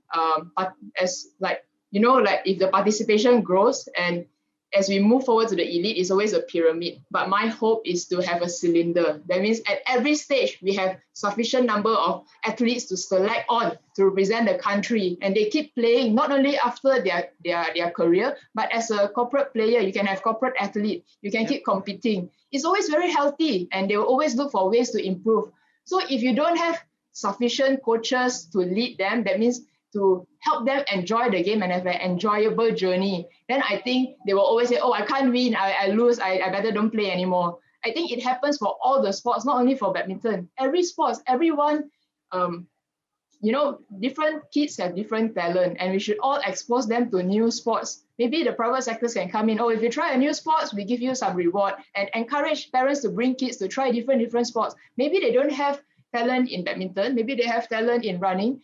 if the participation grows, and as we move forward to the elite, it's always a pyramid. But my hope is to have a cylinder. That means at every stage, we have sufficient number of athletes to select on to represent the country. And they keep playing, not only after their career, but as a corporate player, you can have corporate athlete. You can keep competing. It's always very healthy, and they will always look for ways to improve. So if you don't have sufficient coaches to lead them, that means to help them enjoy the game and have an enjoyable journey, then I think they will always say, I can't win, I lose, I better don't play anymore. I think it happens for all the sports, not only for badminton. Every sports, everyone, different kids have different talent, and we should all expose them to new sports. Maybe the private sectors can come in, if you try a new sports, we give you some reward, and encourage parents to bring kids to try different sports. Maybe they don't have talent in badminton, maybe they have talent in running,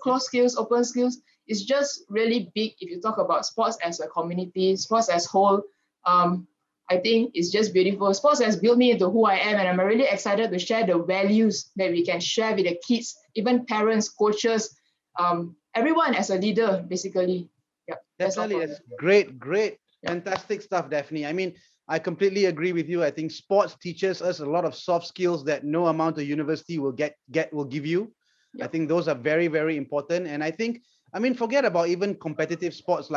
closed skills, open skills. It's just really big if you talk about sports as a community, sports as whole. I think it's just beautiful. Sports has built me into who I am, and I'm really excited to share the values that we can share with the kids, even parents, coaches, everyone as a leader, basically. Yeah, definitely. That's great, fantastic stuff, Daphne. I mean, I completely agree with you. I think sports teaches us a lot of soft skills that no amount of university will give you. Yep. I think those are very, very important. And I think, forget about even competitive sports.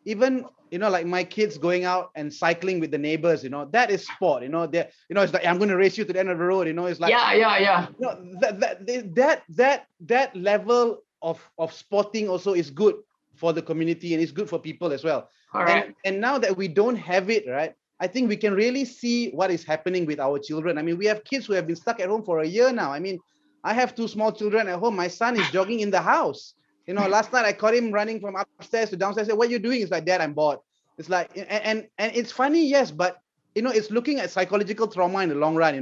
Even like my kids going out and cycling with the neighbors, that is sport. It's like, I'm going to race you to the end of the road. It's like that level of sporting also is good for the community, and it's good for people as well. And now that we don't have it, right, I think we can really see what is happening with our children. We have kids who have been stuck at home for a year now. I have 2 small children at home. My son is jogging in the house. Last night I caught him running from upstairs to downstairs. I said, "What are you doing?" He's like, "Dad, I'm bored." It's like, and it's funny, yes, but it's looking at psychological trauma in the long run.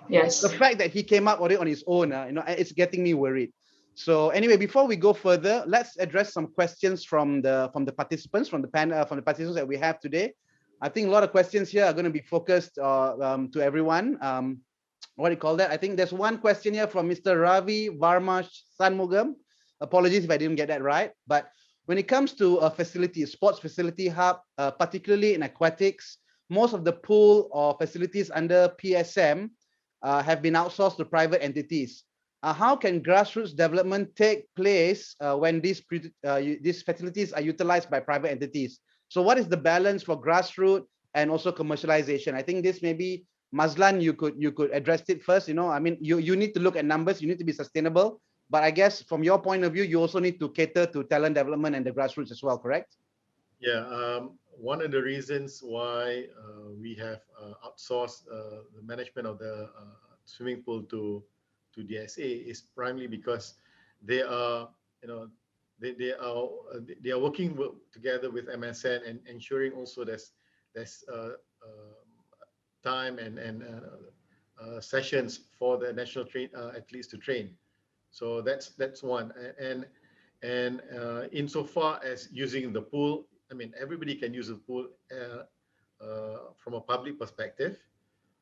Yes. The fact that he came up with it on his own, it's getting me worried. So anyway, before we go further, let's address some questions from the participants, from the panel, from the participants that we have today. I think a lot of questions here are going to be focused to everyone. What do you call that? I think there's one question here from Mr. Ravi Varma Sanmugam. Apologies if I didn't get that right. But when it comes to a facility, a sports facility hub, particularly in aquatics, most of the pool or facilities under PSM have been outsourced to private entities. How can grassroots development take place when these facilities are utilized by private entities? So what is the balance for grassroots and also commercialization? I think this maybe Mazlan, you could address it first. I mean, you need to look at numbers, you need to be sustainable, but I guess from your point of view, you also need to cater to talent development and the grassroots as well, correct? Yeah, one of the reasons why we have outsourced the management of the swimming pool to DSA is primarily because they are, they are working together with MSN and ensuring also there's time and sessions for the national athletes to train. So that's one. And insofar as using the pool, I mean, everybody can use the pool from a public perspective.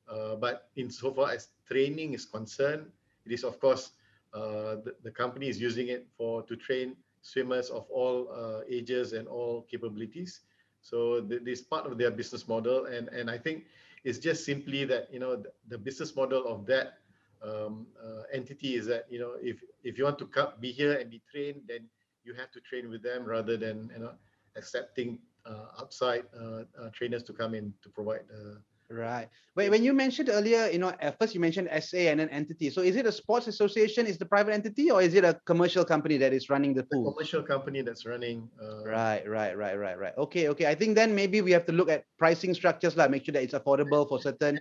But insofar as training is concerned, it is of course the company is using it to train swimmers of all ages and all capabilities. So this is part of their business model, and I think it's just simply that the business model of that entity is that if you want to be here and be trained, then you have to train with them rather than accepting outside trainers to come in to provide. Right. When you mentioned earlier, at first you mentioned SA and an entity. So is it a sports association, is the private entity, or is it a commercial company that is running the pool? A commercial company that's running. Right. Okay. I think then maybe we have to look at pricing structures, like make sure that it's affordable for certain.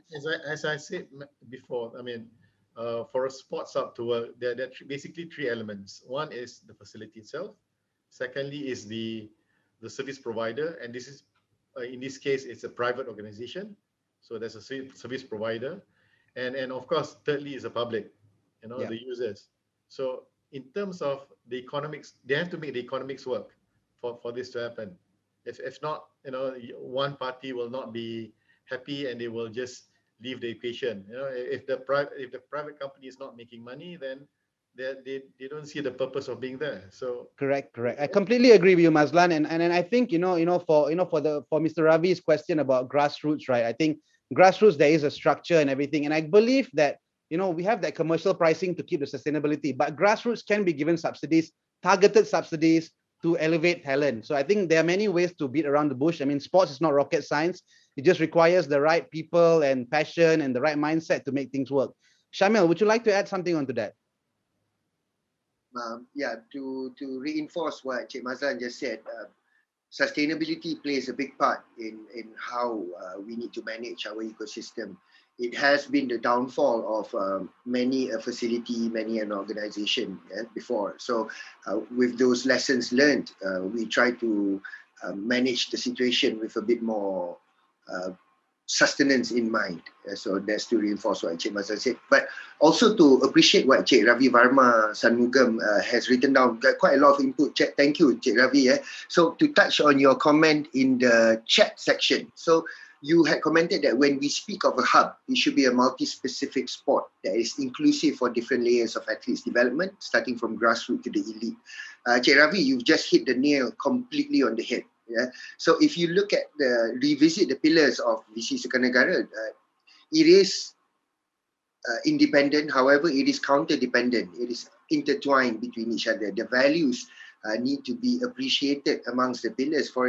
As I said before, I mean, for a sports hub to work, there are basically three elements. One is the facility itself. Secondly is the service provider, and this is in this case it's a private organization. So there's a service provider, and of course, thirdly is the public, the users. So in terms of the economics, they have to make the economics work for this to happen. If not, one party will not be happy and they will just leave the equation. If the private company is not making money, then they don't see the purpose of being there. So correct. I completely agree with you, Mazlan, and I think for Mr. Ravi's question about grassroots, right? I think grassroots, there is a structure and everything, and I believe that we have that commercial pricing to keep the sustainability, but grassroots can be given subsidies, targeted subsidies to elevate talent. So I think there are many ways to beat around the bush. I mean, sports is not rocket science. It just requires the right people and passion and the right mindset to make things work. Shamil, would you like to add something onto that? To reinforce what Cik Mazlan just said, sustainability plays a big part in how we need to manage our ecosystem. It has been the downfall of many a facility, many an organization before. So with those lessons learned, we try to manage the situation with a bit more sustenance in mind. So that's to reinforce what Cik Mazlan said. But also to appreciate what Cik Ravi Varma Sanmugam has written down. Got quite a lot of input. Thank you, Cik Ravi. So to touch on your comment in the chat section. So you had commented that when we speak of a hub, it should be a multi-specific sport that is inclusive for different layers of athletes development, starting from grassroots to the elite. Cik Ravi, you've just hit the nail completely on the head. So if you look at revisit the pillars of VC Sukarnegara, it is independent, however, it is counter-dependent. It is intertwined between each other. The values need to be appreciated amongst the pillars for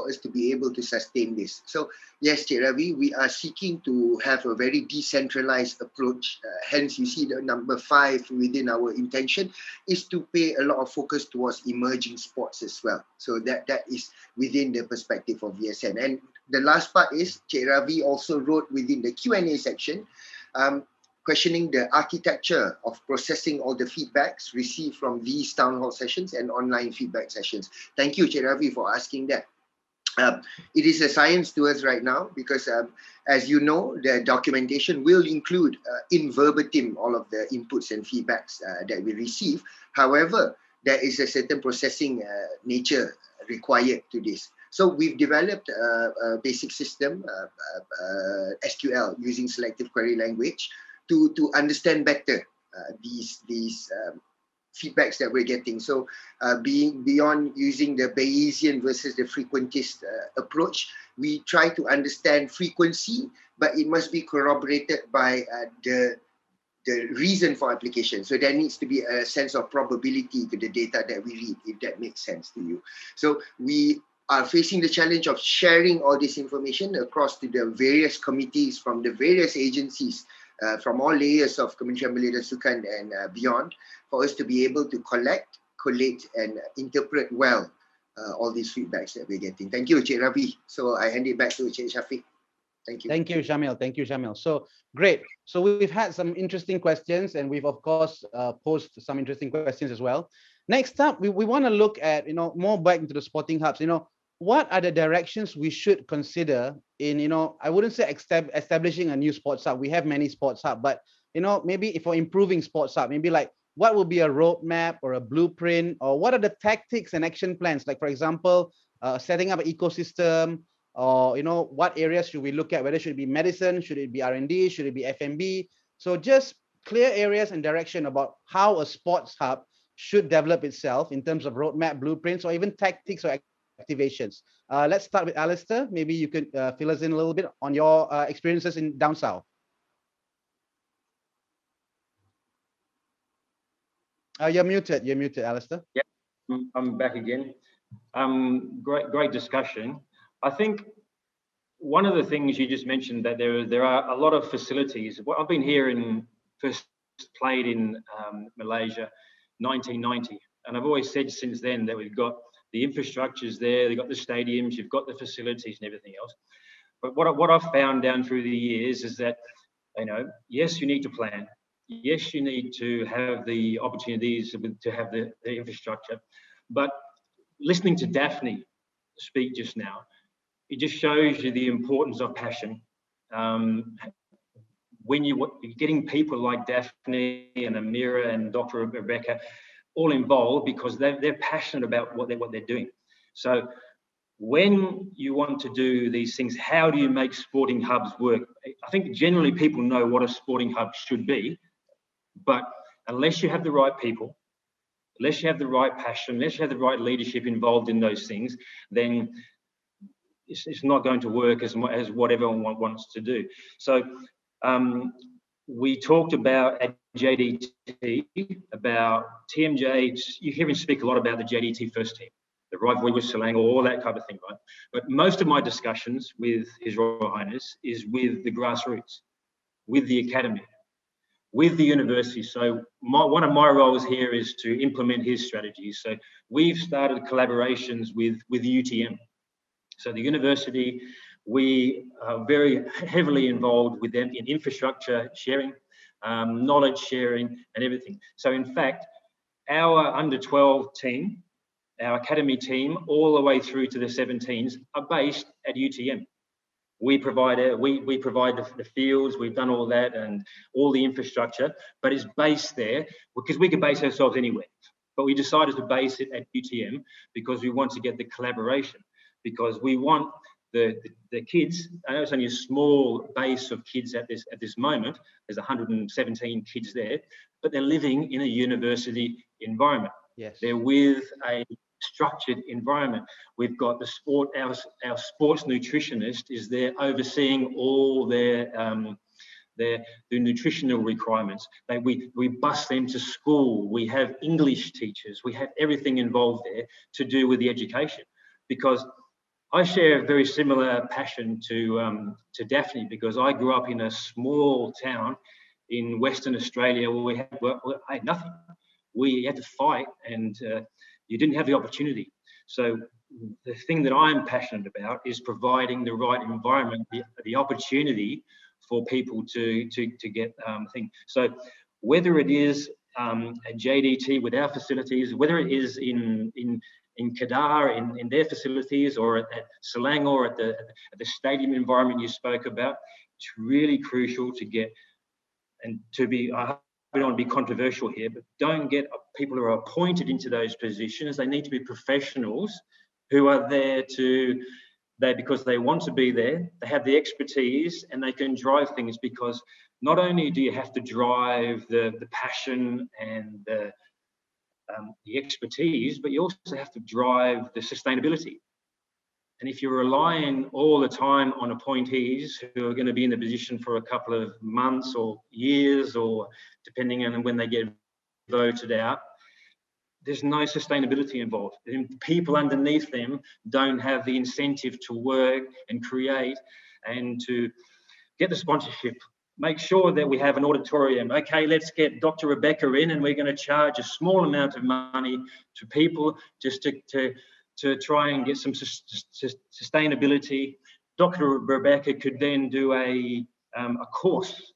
us to be able to sustain this. So yes, Cik Ravi, we are seeking to have a very decentralized approach. Hence, you see the number 5 within our intention is to pay a lot of focus towards emerging sports as well. So that is within the perspective of VSN. And the last part is, Cik Ravi also wrote within the Q&A section, questioning the architecture of processing all the feedbacks received from these town hall sessions and online feedback sessions. Thank you, Cik Ravi, for asking that. It is a science to us right now because, as you know, the documentation will include in verbatim all of the inputs and feedbacks that we receive. However, there is a certain processing nature required to this. So we've developed a basic system, SQL, using selective query language to understand better these feedbacks that we're getting. So being beyond using the Bayesian versus the frequentist approach, we try to understand frequency, but it must be corroborated by the reason for application. So there needs to be a sense of probability to the data that we read, if that makes sense to you. So we are facing the challenge of sharing all this information across to the various committees from the various agencies, from all layers of Kementerian Belia dan Sukan and beyond, for us to be able to collect, collate and interpret well all these feedbacks that we're getting. Thank you, Cik Ravi. So I hand it back to Cik Shafiq. Thank you. Thank you, Shamil. Thank you, Shamil. So great. So we've had some interesting questions, and we've of course posed some interesting questions as well. Next up, we want to look at, more back into the sporting hubs. What are the directions we should consider in, I wouldn't say establishing a new sports hub. We have many sports hubs, but maybe for improving sports hub, maybe like what will be a roadmap or a blueprint, or what are the tactics and action plans? Like, for example, setting up an ecosystem, or what areas should we look at? Whether should it be medicine, should it be R&D, should it be F&B? So just clear areas and direction about how a sports hub should develop itself in terms of roadmap, blueprints, or even tactics or activations. Let's start with Alistair. Maybe you could fill us in a little bit on your experiences in down south. You're muted, Alistair. Yeah, I'm back again. Great discussion. I think one of the things you just mentioned, that there are a lot of facilities. Well, I've been here first played in Malaysia, 1990, and I've always said since then that we've got the infrastructures there, they've got the stadiums, you've got the facilities and everything else. But what I've found down through the years is that, yes, you need to plan. Yes, you need to have the opportunities to have the infrastructure. But listening to Daphne speak just now, it just shows you the importance of passion. When you're getting people like Daphne and Amira and Dr. Rebecca all involved, because they're passionate about what they're doing. So when you want to do these things, how do you make sporting hubs work? I think generally people know what a sporting hub should be, but unless you have the right people, unless you have the right passion, unless you have the right leadership involved in those things, then it's not going to work as what everyone wants to do. So we talked about at JDT about TMJ. You hear him speak a lot about the JDT first team, the rivalry with Selangor, all that type of thing, right? But most of my discussions with His Royal Highness is with the grassroots, with the academy, with the university. So one of my roles here is to implement his strategies. So we've started collaborations with UTM. So the university, we are very heavily involved with them in infrastructure sharing, knowledge sharing and everything. So in fact, our under 12 team, our academy team, all the way through to the 17s are based at UTM. We provide the fields, we've done all that and all the infrastructure, but it's based there because we could base ourselves anywhere. But we decided to base it at UTM because we want to get the collaboration, because we want the kids. I know it's only a small base of kids at this moment. There's 117 kids there, but they're living in a university environment. Yes. They're with a structured environment. We've got the sport. Our sports nutritionist is there overseeing all their nutritional requirements. We bus them to school. We have English teachers. We have everything involved there to do with the education, because I share a very similar passion to Daphne, because I grew up in a small town in Western Australia where I had nothing. We had to fight, and you didn't have the opportunity. So the thing that I'm passionate about is providing the right environment, the opportunity for people to get things. So whether it is at JDT with our facilities, whether it is in in Kedar, in their facilities, or at Selangor, at the stadium environment you spoke about. It's really crucial to get, and to be, I don't want to be controversial here, but don't get people who are appointed into those positions. They need to be professionals who are there because they want to be there, they have the expertise, and they can drive things, because not only do you have to drive the passion and the expertise, but you also have to drive the sustainability. And if you're relying all the time on appointees who are going to be in the position for a couple of months or years, or depending on when they get voted out, there's no sustainability involved. And people underneath them don't have the incentive to work and create and to get the sponsorship. Make sure that we have an auditorium. Okay, let's get Dr. Rebecca in, and we're going to charge a small amount of money to people just to try and get some sustainability. Dr. Rebecca could then do a course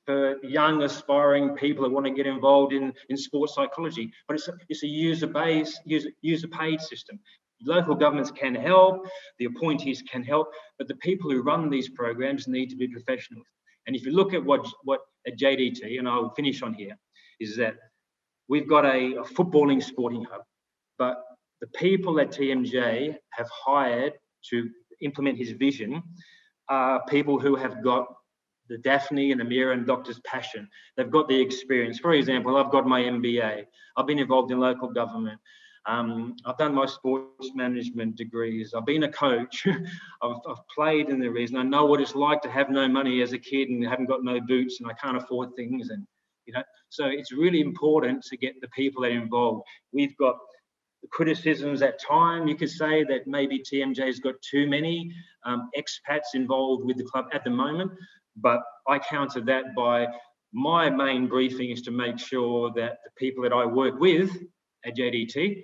for young aspiring people that want to get involved in sports psychology. But it's a user-based, user-paid system. Local governments can help, the appointees can help, but the people who run these programs need to be professionals. And if you look at what at JDT, and I'll finish on here, is that we've got a footballing sporting hub, but the people at TMJ have hired to implement his vision are people who have got the Daphne and Amira and Doctor's passion. They've got the experience. For example, I've got my MBA. I've been involved in local government. I've done my sports management degrees. I've been a coach. I've played in the reason. I know what it's like to have no money as a kid and haven't got no boots and I can't afford things. And so it's really important to get the people that are involved. We've got the criticisms at time. You could say that maybe TMJ's got too many expats involved with the club at the moment. But I counter that by my main briefing is to make sure that the people that I work with at JDT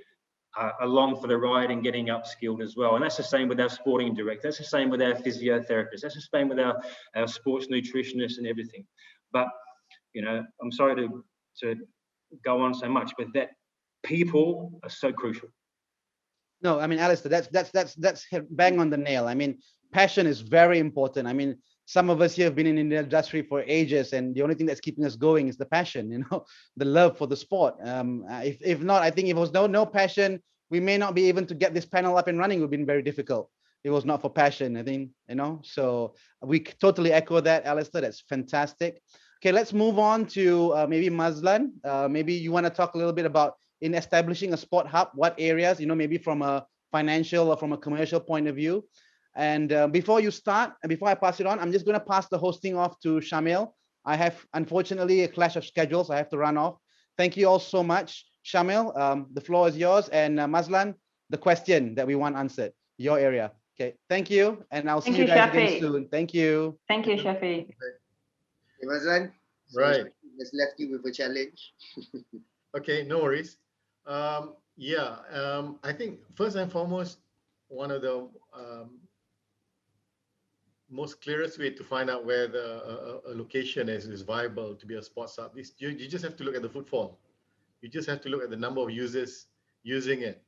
are along for the ride and getting upskilled as well. And that's the same with our sporting director. That's the same with our physiotherapists. That's the same with our sports nutritionists and everything. But, I'm sorry to go on so much, but that people are so crucial. No, I mean, Alistair, that's bang on the nail. I mean, passion is very important. I mean, some of us here have been in the industry for ages, and the only thing that's keeping us going is the passion, the love for the sport. If not, I think if it was no passion, we may not be able to get this panel up and running. It would have been very difficult. It was not for passion, I think, so we totally echo that, Alistair. That's fantastic. Okay, let's move on to maybe Mazlan. Maybe you want to talk a little bit about in establishing a sport hub, what areas, maybe from a financial or from a commercial point of view. And before you start, and before I pass it on, I'm just going to pass the hosting off to Shamil. I have, unfortunately, a clash of schedules. I have to run off. Thank you all so much. Shamil, the floor is yours. And Mazlan, the question that we want answered, your area. Okay, thank you. And I'll see you guys again soon. Thank you. Thank you, Shafi. Okay, Mazlan. Right. Let's left you with a challenge. Okay, no worries. I think first and foremost, one of the most clearest way to find out where a location is viable to be a sports hub is you just have to look at the footfall. You just have to look at the number of users using it.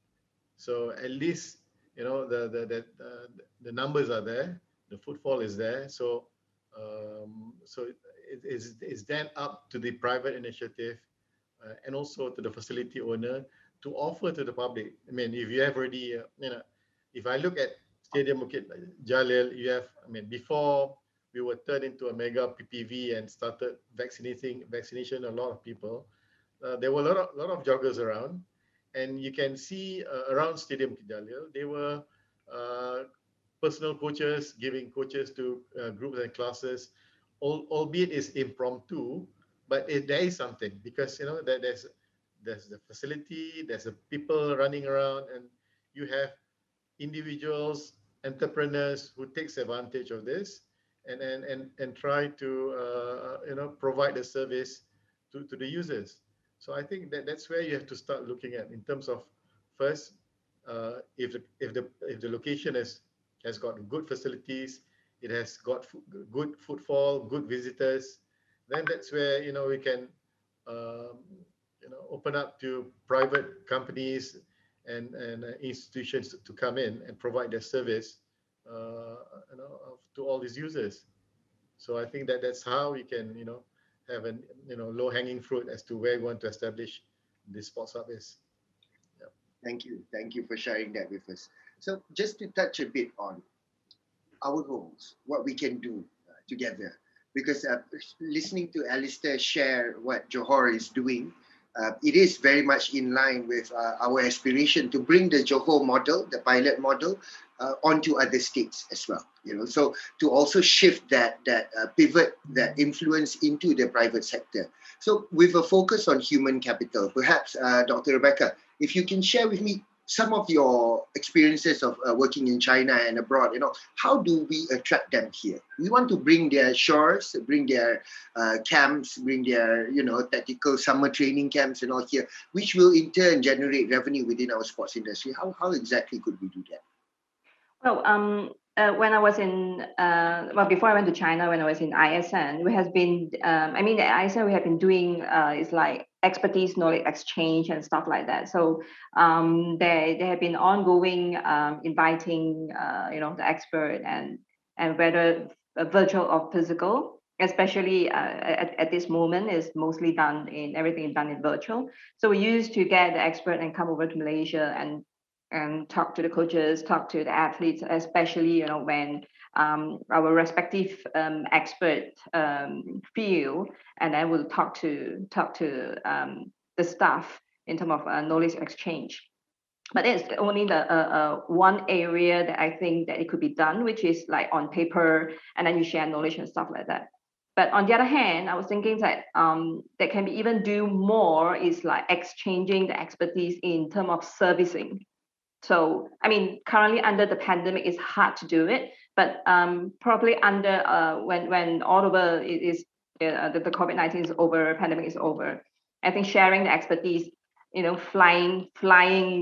So at least the numbers are there, the footfall is there. So it's then up to the private initiative and also to the facility owner to offer to the public. I mean, if you have already, if I look at Stadium Bukit Jalil, you have, before we were turned into a mega PPV and started vaccination a lot of people, there were a lot of joggers around, and you can see around Stadium Bukit Jalil, there were personal coaches giving coaches to groups and classes, albeit it's impromptu, but there is something, because there's the facility, there's the people running around, and you have individuals, entrepreneurs who takes advantage of this and try to provide a service to the users. So I think that's where you have to start looking at in terms of first, if the location has got good facilities, it has got good footfall, good visitors, then that's where we can open up to private companies and institutions to come in and provide their service to all these users. So I think that that's how we can have a low hanging fruit as to where we want to establish this sports hub is. Yeah. Thank you for sharing that with us. So just to touch a bit on our roles, what we can do together, because listening to Alistair share what Johor is doing, it is very much in line with our aspiration to bring the Johor model, the pilot model, onto other states as well. So to also shift that pivot, that influence into the private sector. So with a focus on human capital, perhaps Dr. Rebecca, if you can share with me some of your experiences of working in China and abroad, how do we attract them here? We want to bring their shores, bring their camps, bring their, tactical summer training camps and all here, which will in turn generate revenue within our sports industry. How exactly could we do that? Well, when I was in, before I went to China, when I was in ISN, we have been, at ISN we have been doing, it's like expertise, knowledge exchange and stuff like that. So they have been ongoing inviting, the expert and whether virtual or physical, especially at this moment is mostly done in, everything is done in virtual. So we used to get the expert and come over to Malaysia and talk to the coaches, talk to the athletes, especially when our respective expert feel, and then we'll talk to the staff in terms of knowledge exchange. But it's only the one area that I think that it could be done, which is like on paper, and then you share knowledge and stuff like that. But on the other hand, I was thinking that that can be even do more is like exchanging the expertise in terms of servicing. So, currently under the pandemic, it's hard to do it, but probably under when all over the COVID-19 is over, pandemic is over, I think sharing the expertise, flying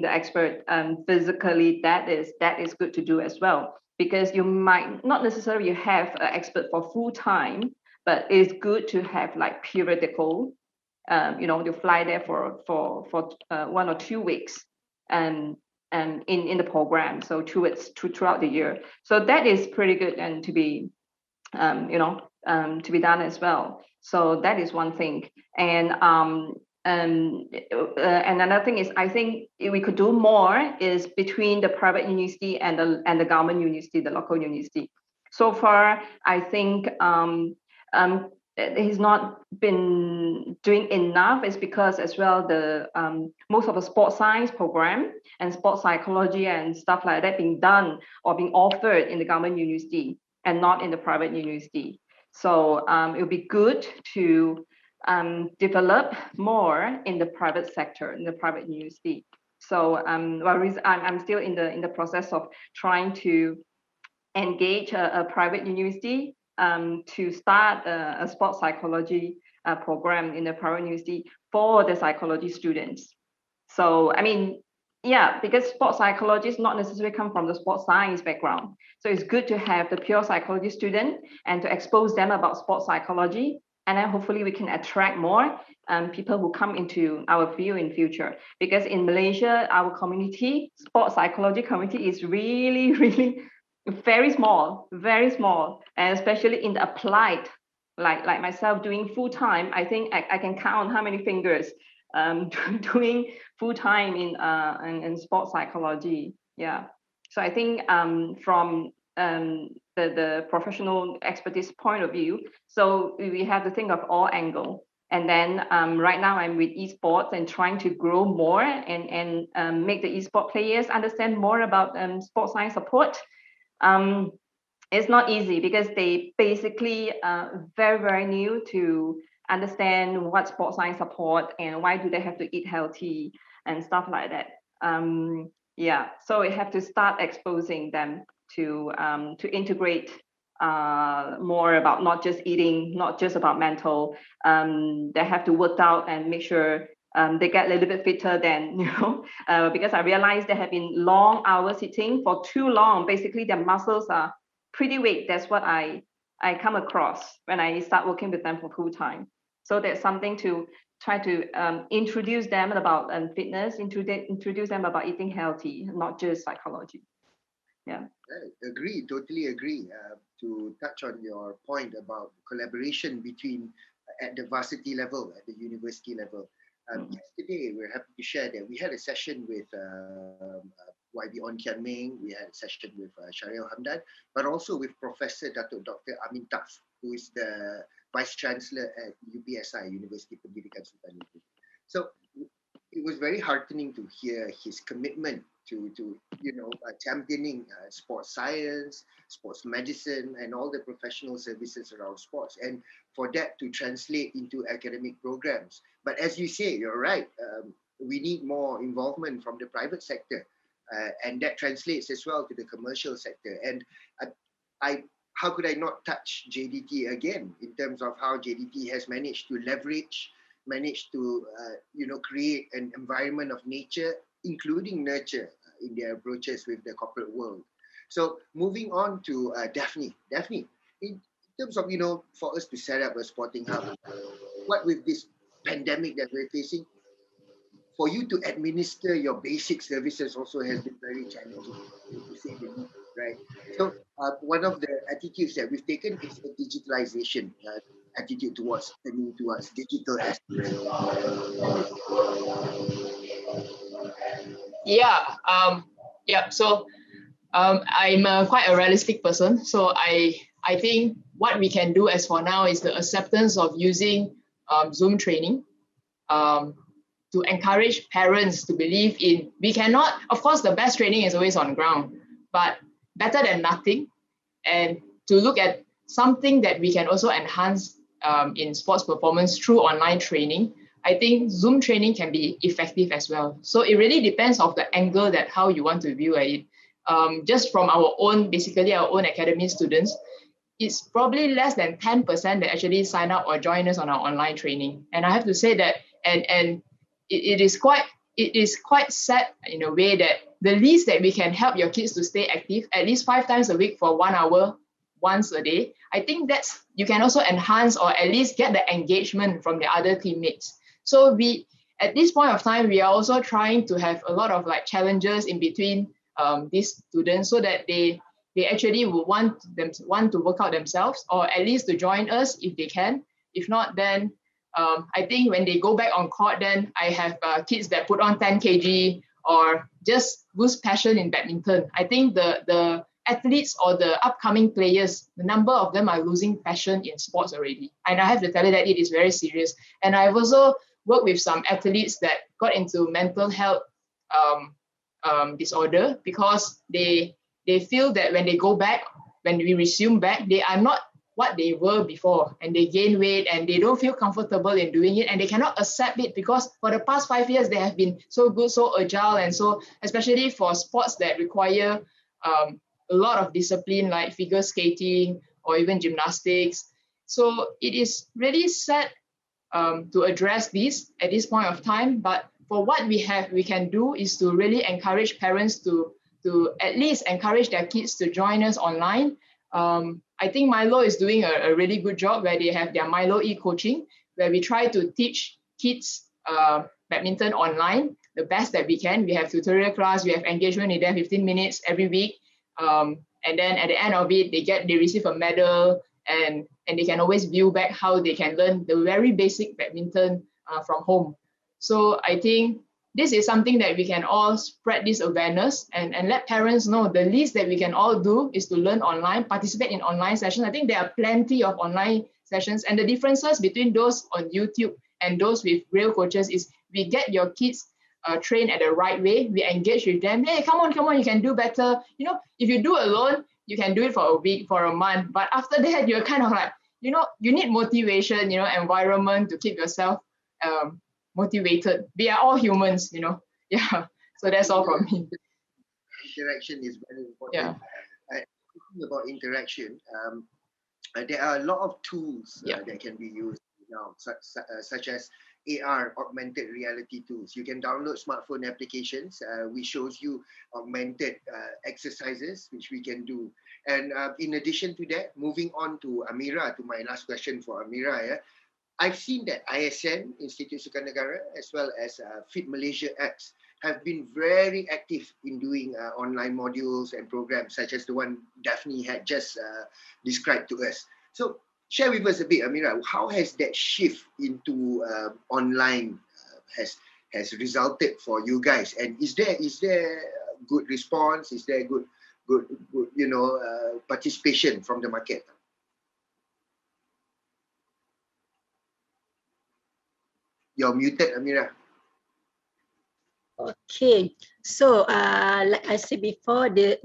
the expert physically, that is good to do as well, because you might not necessarily have an expert for full time, but it's good to have like periodical, you fly there for 1 or 2 weeks and in the program, so 2 weeks throughout the year. So that is pretty good and to be done as well. So that is one thing. And another thing is, I think we could do more is between the private university and the government university, the local university. So far, I think he's not been doing enough is because as well the most of the sports science program and sports psychology and stuff like that being done or being offered in the government university and not in the private university. So it would be good to develop more in the private sector, in the private university. So I'm still in the process of trying to engage a private university to start a sports psychology program in the private university for the psychology students. So, because sports psychologists not necessarily come from the sports science background. So it's good to have the pure psychology student and to expose them about sports psychology. And then hopefully we can attract more people who come into our field in future. Because in Malaysia, our community, sports psychology community is really, really very small, and especially in the applied, like myself doing full time. I think I can count how many fingers doing full time in sports psychology. Yeah, so I think from the professional expertise point of view, so we have to think of all angles. And then right now I'm with esports and trying to grow more and make the esport players understand more about sports science support. It's not easy because they basically very, very new to understand what sports science support and why do they have to eat healthy and stuff like that. So we have to start exposing them to integrate more about not just eating, not just about mental. They have to work out and make sure they get a little bit fitter than, because I realized they have been long hours sitting for too long. Basically, their muscles are pretty weak. That's what I come across when I start working with them for full time. So there's something to try to introduce them about fitness, introduce them about eating healthy, not just psychology. Yeah. Agree, totally agree. To touch on your point about collaboration between at the varsity level, at the university level. Yesterday, we're happy to share that we had a session with YB On Kian Ming, we had a session with Syariel Hamdan, but also with Professor Dr. Amin Taf, who is the Vice Chancellor at UPSI, University Pendidikan Sultan. So it was very heartening to hear his commitment to championing sports science, sports medicine, and all the professional services around sports, and for that to translate into academic programs. But as you say, you're right. We need more involvement from the private sector, and that translates as well to the commercial sector. And how could I not touch JDT again in terms of how JDT has managed to create an environment of nature, including nurture, in their approaches with the corporate world. So moving on to Daphne, in terms of, for us to set up a sporting hub, what with this pandemic that we're facing, for you to administer your basic services also has been very challenging, to say the least, right? So one of the attitudes that we've taken is a digitalization attitude towards digital aspects. So I'm quite a realistic person. So I think what we can do as for now is the acceptance of using Zoom training to encourage parents to believe in, we cannot, of course, the best training is always on ground, but better than nothing. And to look at something that we can also enhance in sports performance through online training, I think Zoom training can be effective as well. So it really depends on the angle that how you want to view it. Just from our own academy students, it's probably less than 10% that actually sign up or join us on our online training. And I have to say that, and it is quite sad in a way that the least that we can help your kids to stay active at least 5 times a week for 1 hour, once a day. I think that's, you can also enhance or at least get the engagement from the other teammates. So at this point of time, we are also trying to have a lot of challenges in between these students so that they actually will want to work out themselves, or at least to join us if they can. If not, then I think when they go back on court, then I have kids that put on 10 kg or just lose passion in badminton. I think the athletes or the upcoming players, the number of them are losing passion in sports already. And I have to tell you that it is very serious. And I've also worked with some athletes that got into mental health disorder because they feel that when they go back, when we resume back, they are not what they were before, and they gain weight and they don't feel comfortable in doing it, and they cannot accept it because for the past 5 years they have been so good, so agile, and so especially for sports that require a lot of discipline like figure skating or even gymnastics. So it is really sad to address this at this point of time, but for what we can do is to really encourage parents to at least encourage their kids to join us online. I think Milo is doing a really good job where they have their Milo e-coaching, where we try to teach kids badminton online the best that we can. We have tutorial class, we have engagement in them 15 minutes every week. And then at the end of it, they receive a medal, and they can always view back how they can learn the very basic badminton from home. So I think this is something that we can all spread this awareness and let parents know the least that we can all do is to learn online, participate in online sessions. I think there are plenty of online sessions, and the differences between those on YouTube and those with real coaches is we get your kids trained at the right way. We engage with them. Hey, come on, you can do better. If you do alone, you can do it for a week, for a month. But after that, you're kind of like, you need motivation, environment to keep yourself motivated. We are all humans, Yeah. So that's all from me. Interaction is very important. Speaking about interaction, there are a lot of tools that can be used now, such as AR, augmented reality tools. You can download smartphone applications which shows you augmented exercises which we can do. And in addition to that, moving on to Amira, to my last question for Amira, I've seen that ISN, Institute Sukan Negara, as well as Fit Malaysia X have been very active in doing online modules and programs such as the one Daphne had just described to us. So share with us a bit, Amira, how has that shift into online has resulted for you guys? And is there good response? Is there good participation from the market? You're muted, Amira. Okay, so like I said before, the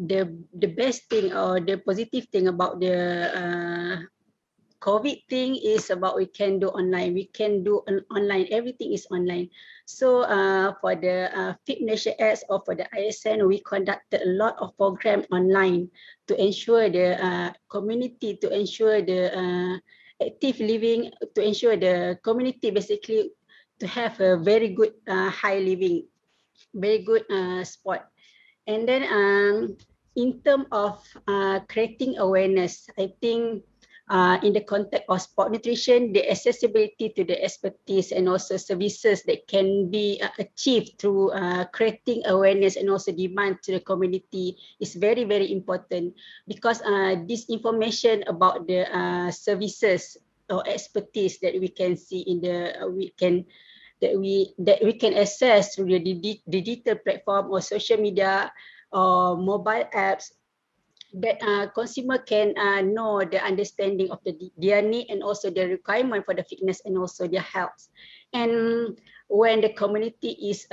best thing or the positive thing about the COVID thing is about we can do online. We can do online. Everything is online. So for the Fit Malaysia X or for the ISN, we conducted a lot of program online to ensure the community, to ensure the active living, to ensure the community basically to have a very good high living, very good sport. And then in terms of creating awareness, I think in the context of sport nutrition, the accessibility to the expertise and also services that can be achieved through creating awareness and also demand to the community is very, very important, because this information about the services or expertise that we can see in the that we can access through the digital platform or social media or mobile apps, that consumer can know the understanding of their need and also their requirement for the fitness and also their health. And when the community is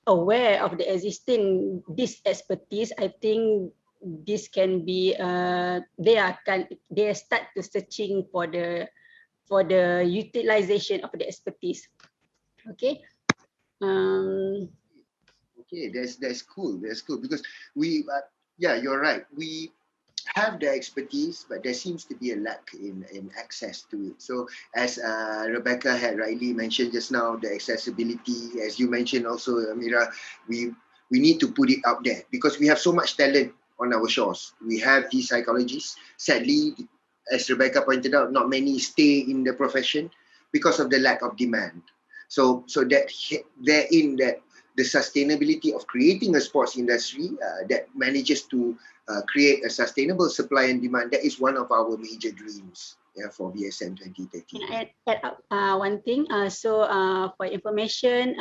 aware of the existing this expertise, I think this can be they start to searching for the utilization of the expertise. Okay. Okay, that's cool. That's cool because we, yeah, you're right. We have the expertise, but there seems to be a lack in access to it. So as Rebecca had rightly mentioned just now, the accessibility, as you mentioned also, Amira, we need to put it out there because we have so much talent on our shores. We have these psychologists. Sadly, as Rebecca pointed out, not many stay in the profession because of the lack of demand. So that therein that the sustainability of creating a sports industry that manages to create a sustainable supply and demand, that is one of our major dreams for VSN2030. Can I add up one thing? So for information,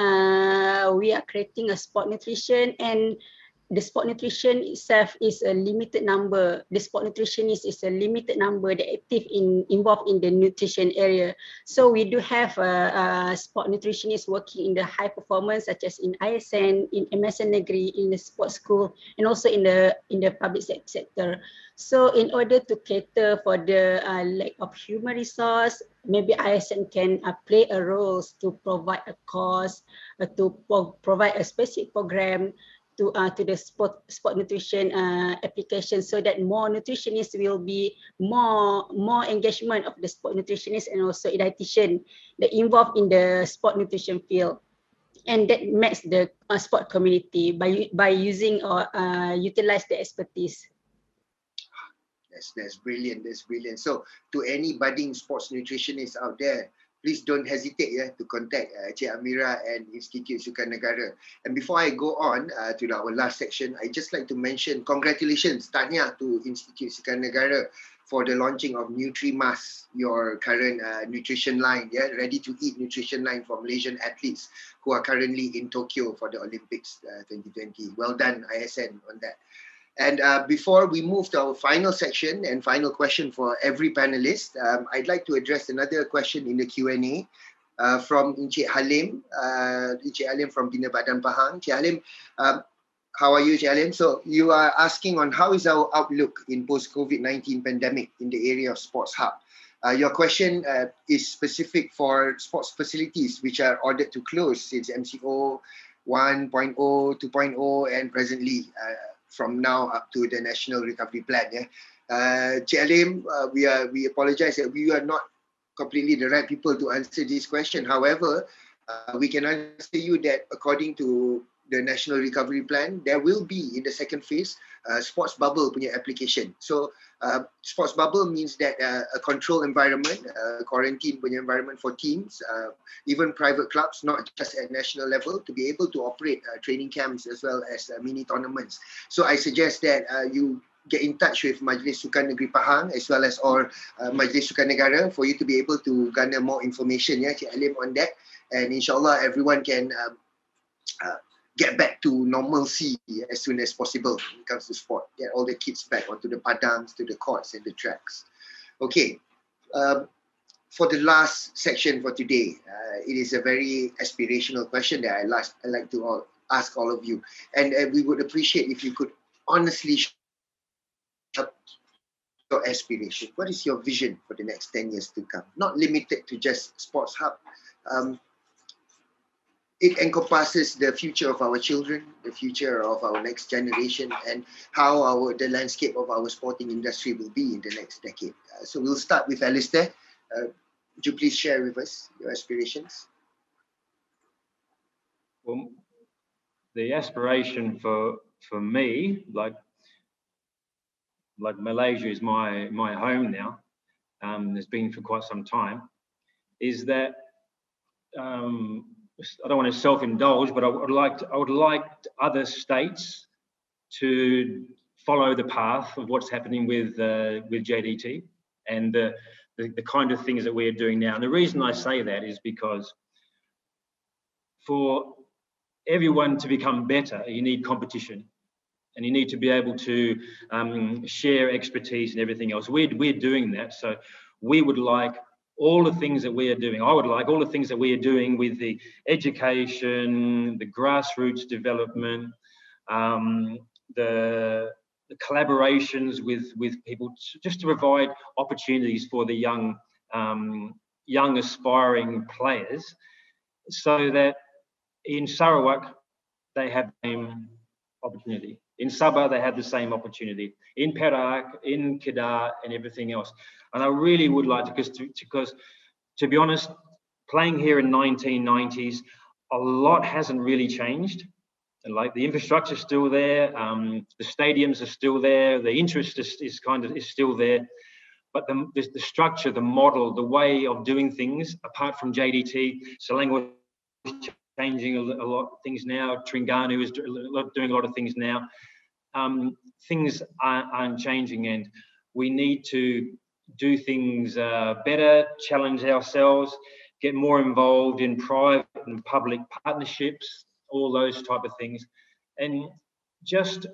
we are creating a sport nutrition, and the sport nutrition itself is a limited number. The sport nutritionist is a limited number that active involved in the nutrition area. So we do have a sport nutritionist working in the high performance, such as in ISN, in MSN Negeri, in the sports school, and also in the public sector. So in order to cater for the lack of human resource, maybe ISN can play a role to provide a course, to provide a specific program to the sport nutrition application, so that more nutritionists will be more engagement of the sport nutritionists and also dietitian that involved in the sport nutrition field, and that makes the sport community by using or utilize the expertise. That's brilliant. That's brilliant. So to any budding sports nutritionists out there, please don't hesitate to contact Cik Amira and Institute Sukan Negara. And before I go on to our last section, I just like to mention congratulations, tahniah to Institute Sukan Negara for the launching of NutriMas, your current nutrition line, ready-to-eat nutrition line for Malaysian athletes who are currently in Tokyo for the Olympics 2020. Well done, ISN, on that. And before we move to our final section and final question for every panelist, I'd like to address another question in the Q&A from Encik Halim, from Bina Badan Pahang. Encik Halim, how are you, Encik Halim? So you are asking on how is our outlook in post-COVID-19 pandemic in the area of Sports Hub. Your question is specific for sports facilities which are ordered to close since MCO 1.0, 2.0 and presently from now up to the National Recovery Plan. Cik Alim, we apologize that we are not completely the right people to answer this question. However, we can answer you that according to the National Recovery Plan, there will be in the second phase sports bubble punya application. So sports bubble means that a controlled environment, quarantine punya environment for teams, even private clubs, not just at national level, to be able to operate training camps as well as mini tournaments. So I suggest that you get in touch with Majlis Sukan Negeri Pahang as well as all Majlis Sukan Negara for you to be able to garner more information, Cik Alim, on that. And inshallah everyone can get back to normalcy as soon as possible when it comes to sport. Get all the kids back onto the padangs, to the courts and the tracks. Okay, for the last section for today, it is a very aspirational question that I like to ask all of you. And we would appreciate if you could honestly share your aspiration. What is your vision for the next 10 years to come? Not limited to just Sports Hub. It encompasses the future of our children, the future of our next generation, and how the landscape of our sporting industry will be in the next decade. So we'll start with Alistair. Would you please share with us your aspirations? Well, the aspiration for me, like Malaysia is my home now, has been for quite some time, is that I don't want to self-indulge, but I would like other states to follow the path of what's happening with JDT and the kind of things that we're doing now. And the reason I say that is because for everyone to become better, you need competition, and you need to be able to share expertise and everything else. We're doing that, so we would like all the things that we are doing. I would like all the things that we are doing with the education, the grassroots development, the collaborations with people, just to provide opportunities for the young aspiring players, so that in Sarawak they have the same opportunity. In Sabah they have the same opportunity. In Perak, in Kedah, and everything else. And I really would like to, because to be honest, playing here in 1990s, a lot hasn't really changed. And like the infrastructure is still there, the stadiums are still there, the interest is still there, but the structure, the model, the way of doing things, apart from JDT, Selangor is changing a lot of things now. Terengganu is doing a lot of things now. Things aren't changing, and we need to do things better, challenge ourselves, get more involved in private and public partnerships, all those type of things, and just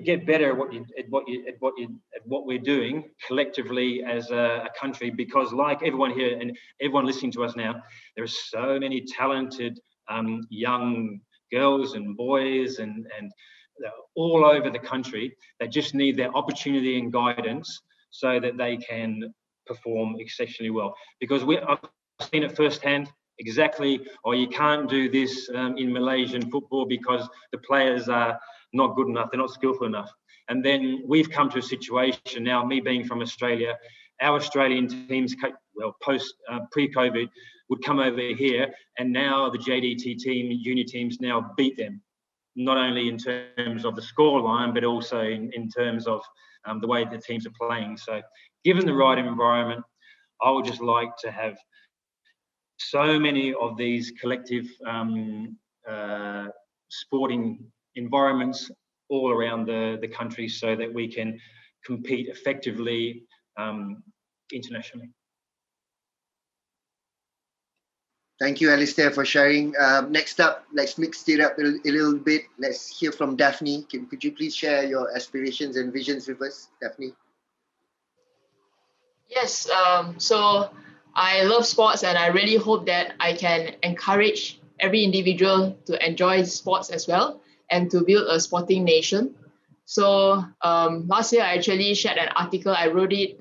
get better at what we're doing collectively as a country. Because like everyone here and everyone listening to us now, there are so many talented young girls and boys and all over the country that just need their opportunity and guidance so that they can perform exceptionally well. Because I've seen it firsthand, exactly, you can't do this in Malaysian football because the players are not good enough, they're not skillful enough. And then we've come to a situation now, me being from Australia, our Australian teams, pre-COVID, would come over here, and now the JDT team, junior teams now beat them, not only in terms of the scoreline, but also in terms of the way the teams are playing. So given the right environment, I would just like to have so many of these collective sporting environments all around the country so that we can compete effectively internationally. Thank you, Alistair, for sharing. Next up, let's mix it up a little bit. Let's hear from Daphne. Could you please share your aspirations and visions with us, Daphne? Yes, so I love sports, and I really hope that I can encourage every individual to enjoy sports as well and to build a sporting nation. So last year, I actually shared an article. I wrote it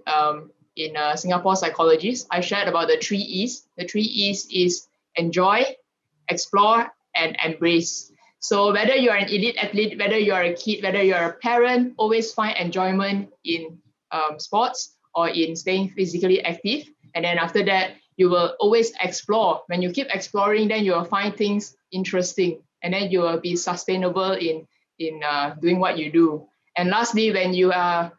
in Singapore Psychologist. I shared about the 3 E's. The 3 E's is enjoy, explore, and embrace. So whether you're an elite athlete, whether you're a kid, whether you're a parent, always find enjoyment in sports or in staying physically active. And then after that, you will always explore. When you keep exploring, then you will find things interesting, and then you will be sustainable in doing what you do. And lastly, when you are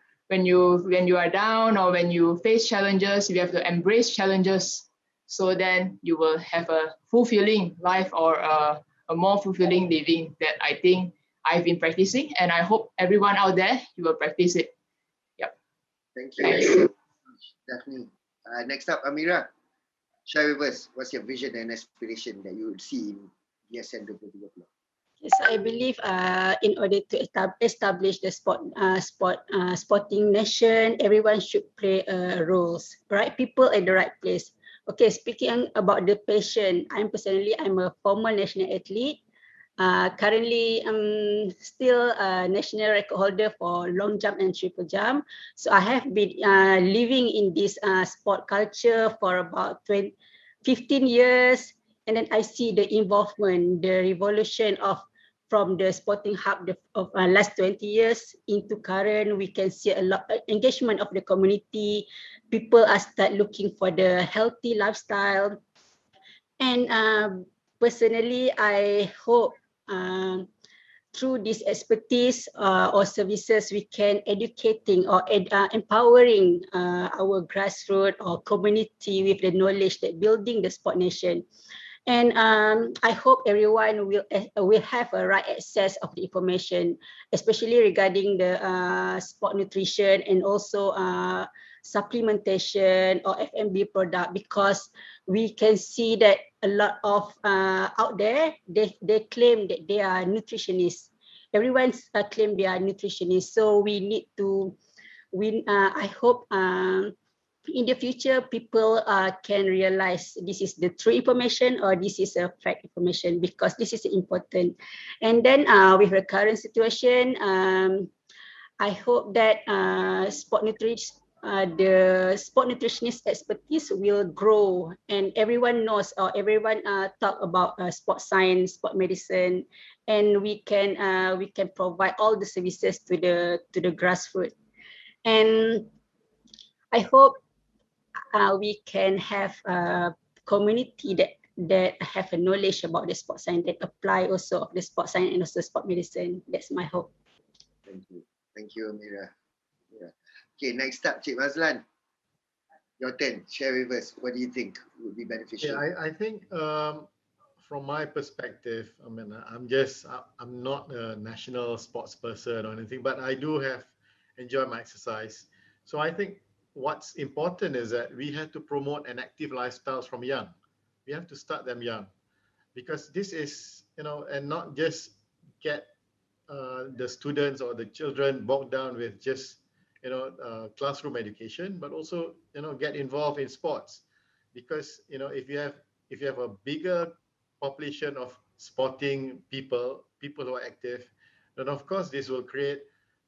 down or when you face challenges, you have to embrace challenges. So then you will have a fulfilling life or a more fulfilling living that I think I've been practicing, and I hope everyone out there, you will practice it. Yep. Thank you. Definitely. Next up, Amira, share with us what's your vision and aspiration that you would see in VSN2030. Yes, I believe in order to establish the sporting nation, everyone should play roles, right people at the right place. Okay, speaking about the passion, I'm a former national athlete. Currently, I'm still a national record holder for long jump and triple jump. So I have been living in this sport culture for about 15 years. And then I see the involvement, the revolution from the sporting hub of last 20 years into current. We can see a lot of engagement of the community. People are start looking for the healthy lifestyle. And personally, I hope through this expertise or services, we can educating or empowering our grassroots or community with the knowledge that building the sport nation. And I hope everyone will have a right access of the information, especially regarding the sport nutrition and also supplementation or FMB product, because we can see that a lot of out there, they claim that they are nutritionists. Everyone claim they are nutritionists. So we need to, I hope in the future, people can realize this is the true information or this is a fact information, because this is important. And then with the current situation, I hope that the sport nutritionist expertise will grow, and everyone knows or everyone talk about sport science, sport medicine, and we can provide all the services to the grassroots. And I hope we can have a community that have a knowledge about the sport science, that apply also of the sport science and also sport medicine. That's my hope. Thank you, Amira. Yeah. Okay, next up, Cik Mazlan. Your turn. Share with us. What do you think would be beneficial? Yeah, I think from my perspective, I mean, I'm not a national sports person or anything, but I do enjoy my exercise. So I think what's important is that we have to promote an active lifestyle from young. We have to start them young, because this is, and not just get the students or the children bogged down with just, classroom education, but also, get involved in sports. Because, if you have a bigger population of sporting people who are active, then of course this will create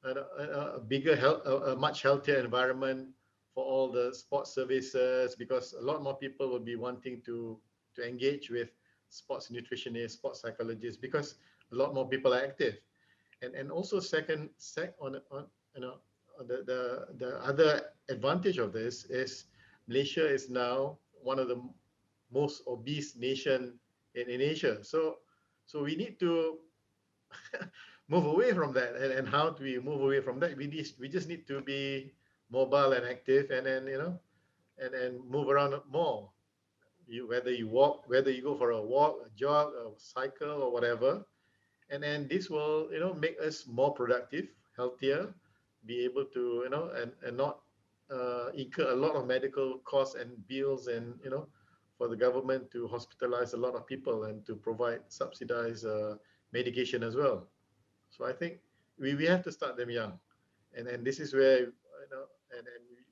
a much healthier environment for all the sports services, because a lot more people will be wanting to engage with sports nutritionists, sports psychologists, because a lot more people are active. And also the other advantage of this is Malaysia is now one of the most obese nation in Asia. So we need to move away from that. And how do we move away from that? We just need to be mobile and active, and then and then move around more. Whether you walk, whether you go for a walk, a jog, a cycle, or whatever, and then this will make us more productive, healthier, be able to and not incur a lot of medical costs and bills, and for the government to hospitalize a lot of people and to provide subsidized medication as well. So I think we have to start them young, and this is where and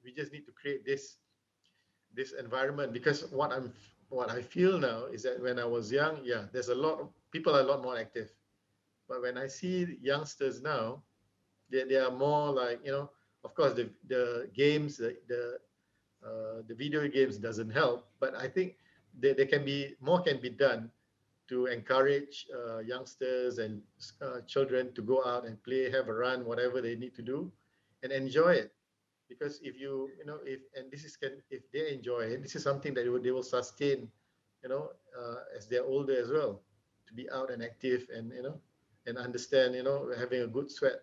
we just need to create this environment. Because what I feel now is that when I was young, there's a lot of people are a lot more active, but when I see youngsters now, they are more like, of course the games, the video games doesn't help, but I think there can be done to encourage youngsters and children to go out and play, have a run, whatever they need to do, and enjoy it. because if and this is if they enjoy it, this is something that they will sustain, as they're older as well, to be out and active and and understand, having a good sweat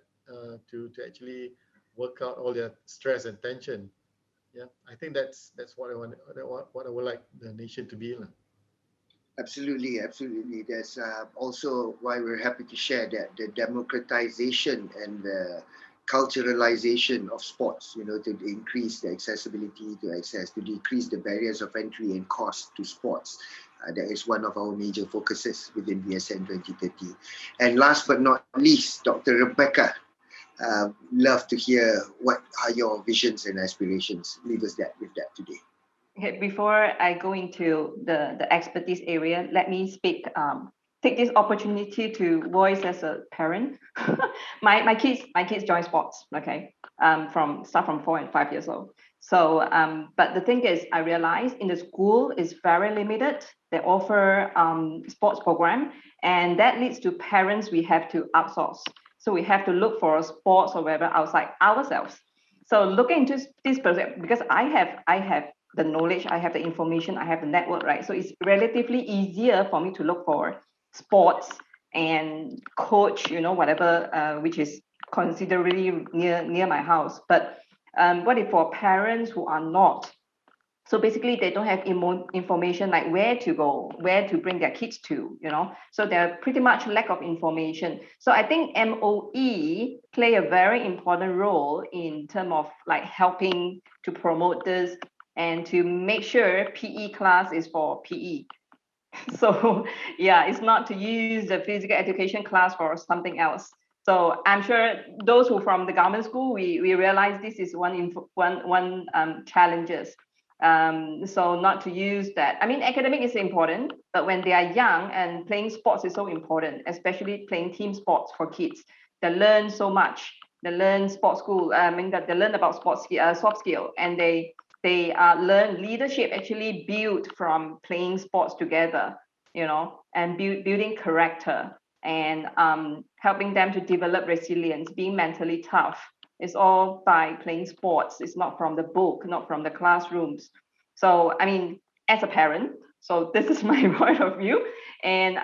to actually work out all their stress and tension. Yeah, I think that's what I want, what I would like the nation to be. Absolutely, absolutely. That's also why we're happy to share that the democratization and the culturalization of sports, to increase the accessibility to access, to decrease the barriers of entry and cost to sports. That is one of our major focuses within VSN 2030. And last but not least, Dr. Rebecca, love to hear what are your visions and aspirations. Leave us with that today. Okay, before I go into the expertise area, let me take this opportunity to voice as a parent. my kids join sports, okay, start from 4 and 5 years old. So, but the thing is, I realized in the school is very limited. They offer sports program, and that leads to parents, we have to outsource. So we have to look for sports or whatever outside ourselves. So looking into this project, because I have the knowledge, I have the information, I have the network, right? So it's relatively easier for me to look for sports and coach, whatever, which is considerably near my house. But what if for parents who are not? So basically, they don't have information like where to go, where to bring their kids to, So they're pretty much lack of information. So I think MOE play a very important role in terms of like helping to promote this and to make sure PE class is for PE. So yeah, it's not to use the physical education class for something else. So I'm sure those who from the government school, we realize this is one challenges. So not to use that. I mean, academic is important, but when they are young and playing sports is so important, especially playing team sports for kids. They learn so much. They learn sports school. That they learn about sports soft skill, and they learn leadership actually built from playing sports together, and building character and helping them to develop resilience, being mentally tough. It's all by playing sports. It's not from the book, not from the classrooms. So, I mean, as a parent, so this is my point of view. And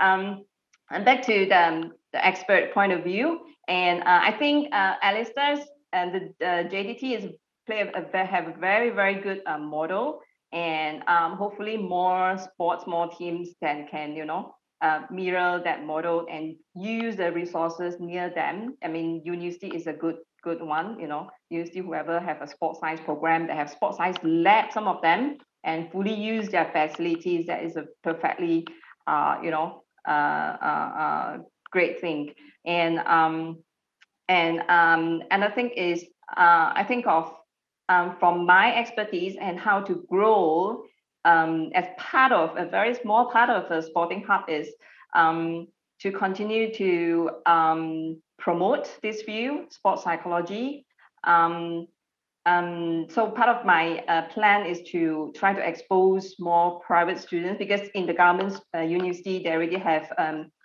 back to the expert point of view. And I think Alistair's and the JDT have a very, very good model. And hopefully more sports, more teams can mirror that model and use the resources near them. I mean, university is a good one, university, whoever have a sports science program, they have sports science lab, some of them, and fully use their facilities. That is a perfectly, great thing. And another thing is, I think of from my expertise and how to grow as part of a very small part of a sporting hub is to continue to promote this field, sports psychology. So part of my plan is to try to expose more private students, because in the government university, they already have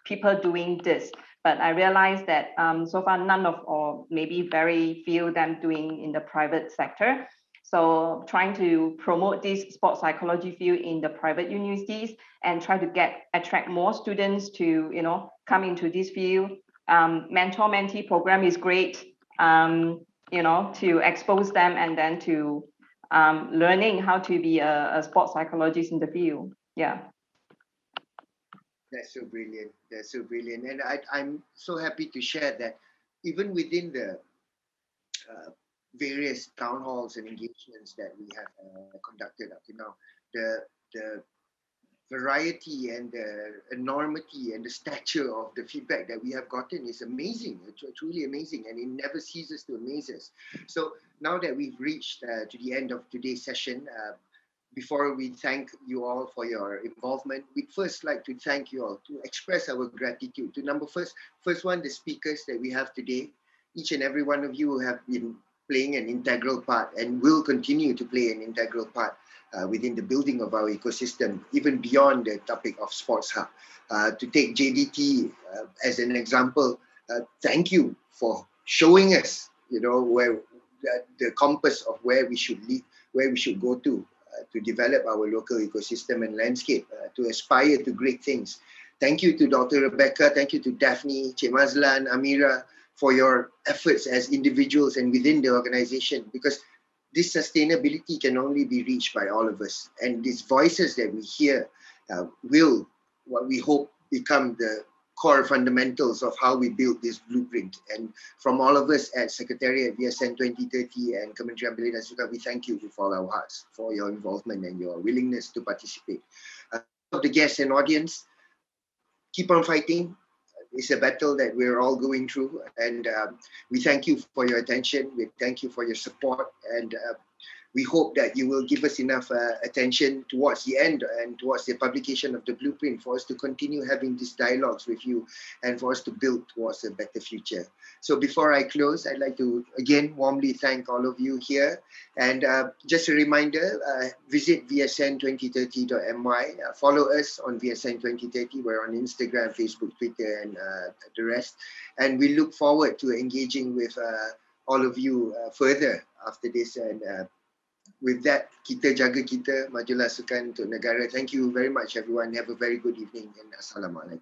people doing this. But I realized that so far none of, or maybe very few of them doing in the private sector. So trying to promote this sports psychology field in the private universities and try to attract more students to, come into this field. Mentor-mentee program is great, to expose them and then to learning how to be a sports psychologist in the field. Yeah. That's so brilliant. That's so brilliant. And I'm so happy to share that even within the various town halls and engagements that we have conducted up to now, the variety and the enormity and the stature of the feedback that we have gotten is amazing. It's truly amazing, and it never ceases to amaze us. So now that we've reached to the end of today's session, before we thank you all for your involvement, we'd first like to thank you all, to express our gratitude to first one, the speakers that we have today. Each and every one of you have been playing an integral part and will continue to play an integral part within the building of our ecosystem, even beyond the topic of Sports Hub. To take JDT as an example, thank you for showing us, where the compass of where we should lead, where we should go to develop our local ecosystem and landscape, to aspire to great things. Thank you to Dr. Rebecca, thank you to Daphne, Cik Mazlan, Amira, for your efforts as individuals and within the organization, because this sustainability can only be reached by all of us. And these voices that we hear will, what we hope, become the core fundamentals of how we build this blueprint. And from all of us at Secretariat VSN2030 and Kementerian Belia dan Sukan, we thank you with all our hearts for your involvement and your willingness to participate. The guests and audience, keep on fighting. It's a battle that we're all going through, and we thank you for your attention. We thank you for your support, and we hope that you will give us enough attention towards the end and towards the publication of the blueprint for us to continue having these dialogues with you and for us to build towards a better future. So before I close, I'd like to again warmly thank all of you here. And just a reminder, visit VSN2030.my, follow us on VSN2030. We're on Instagram, Facebook, Twitter, and the rest. And we look forward to engaging with all of you further after this. And with that, kita jaga kita, majulah sukan untuk negara. Thank you very much, everyone. Have a very good evening and Assalamualaikum.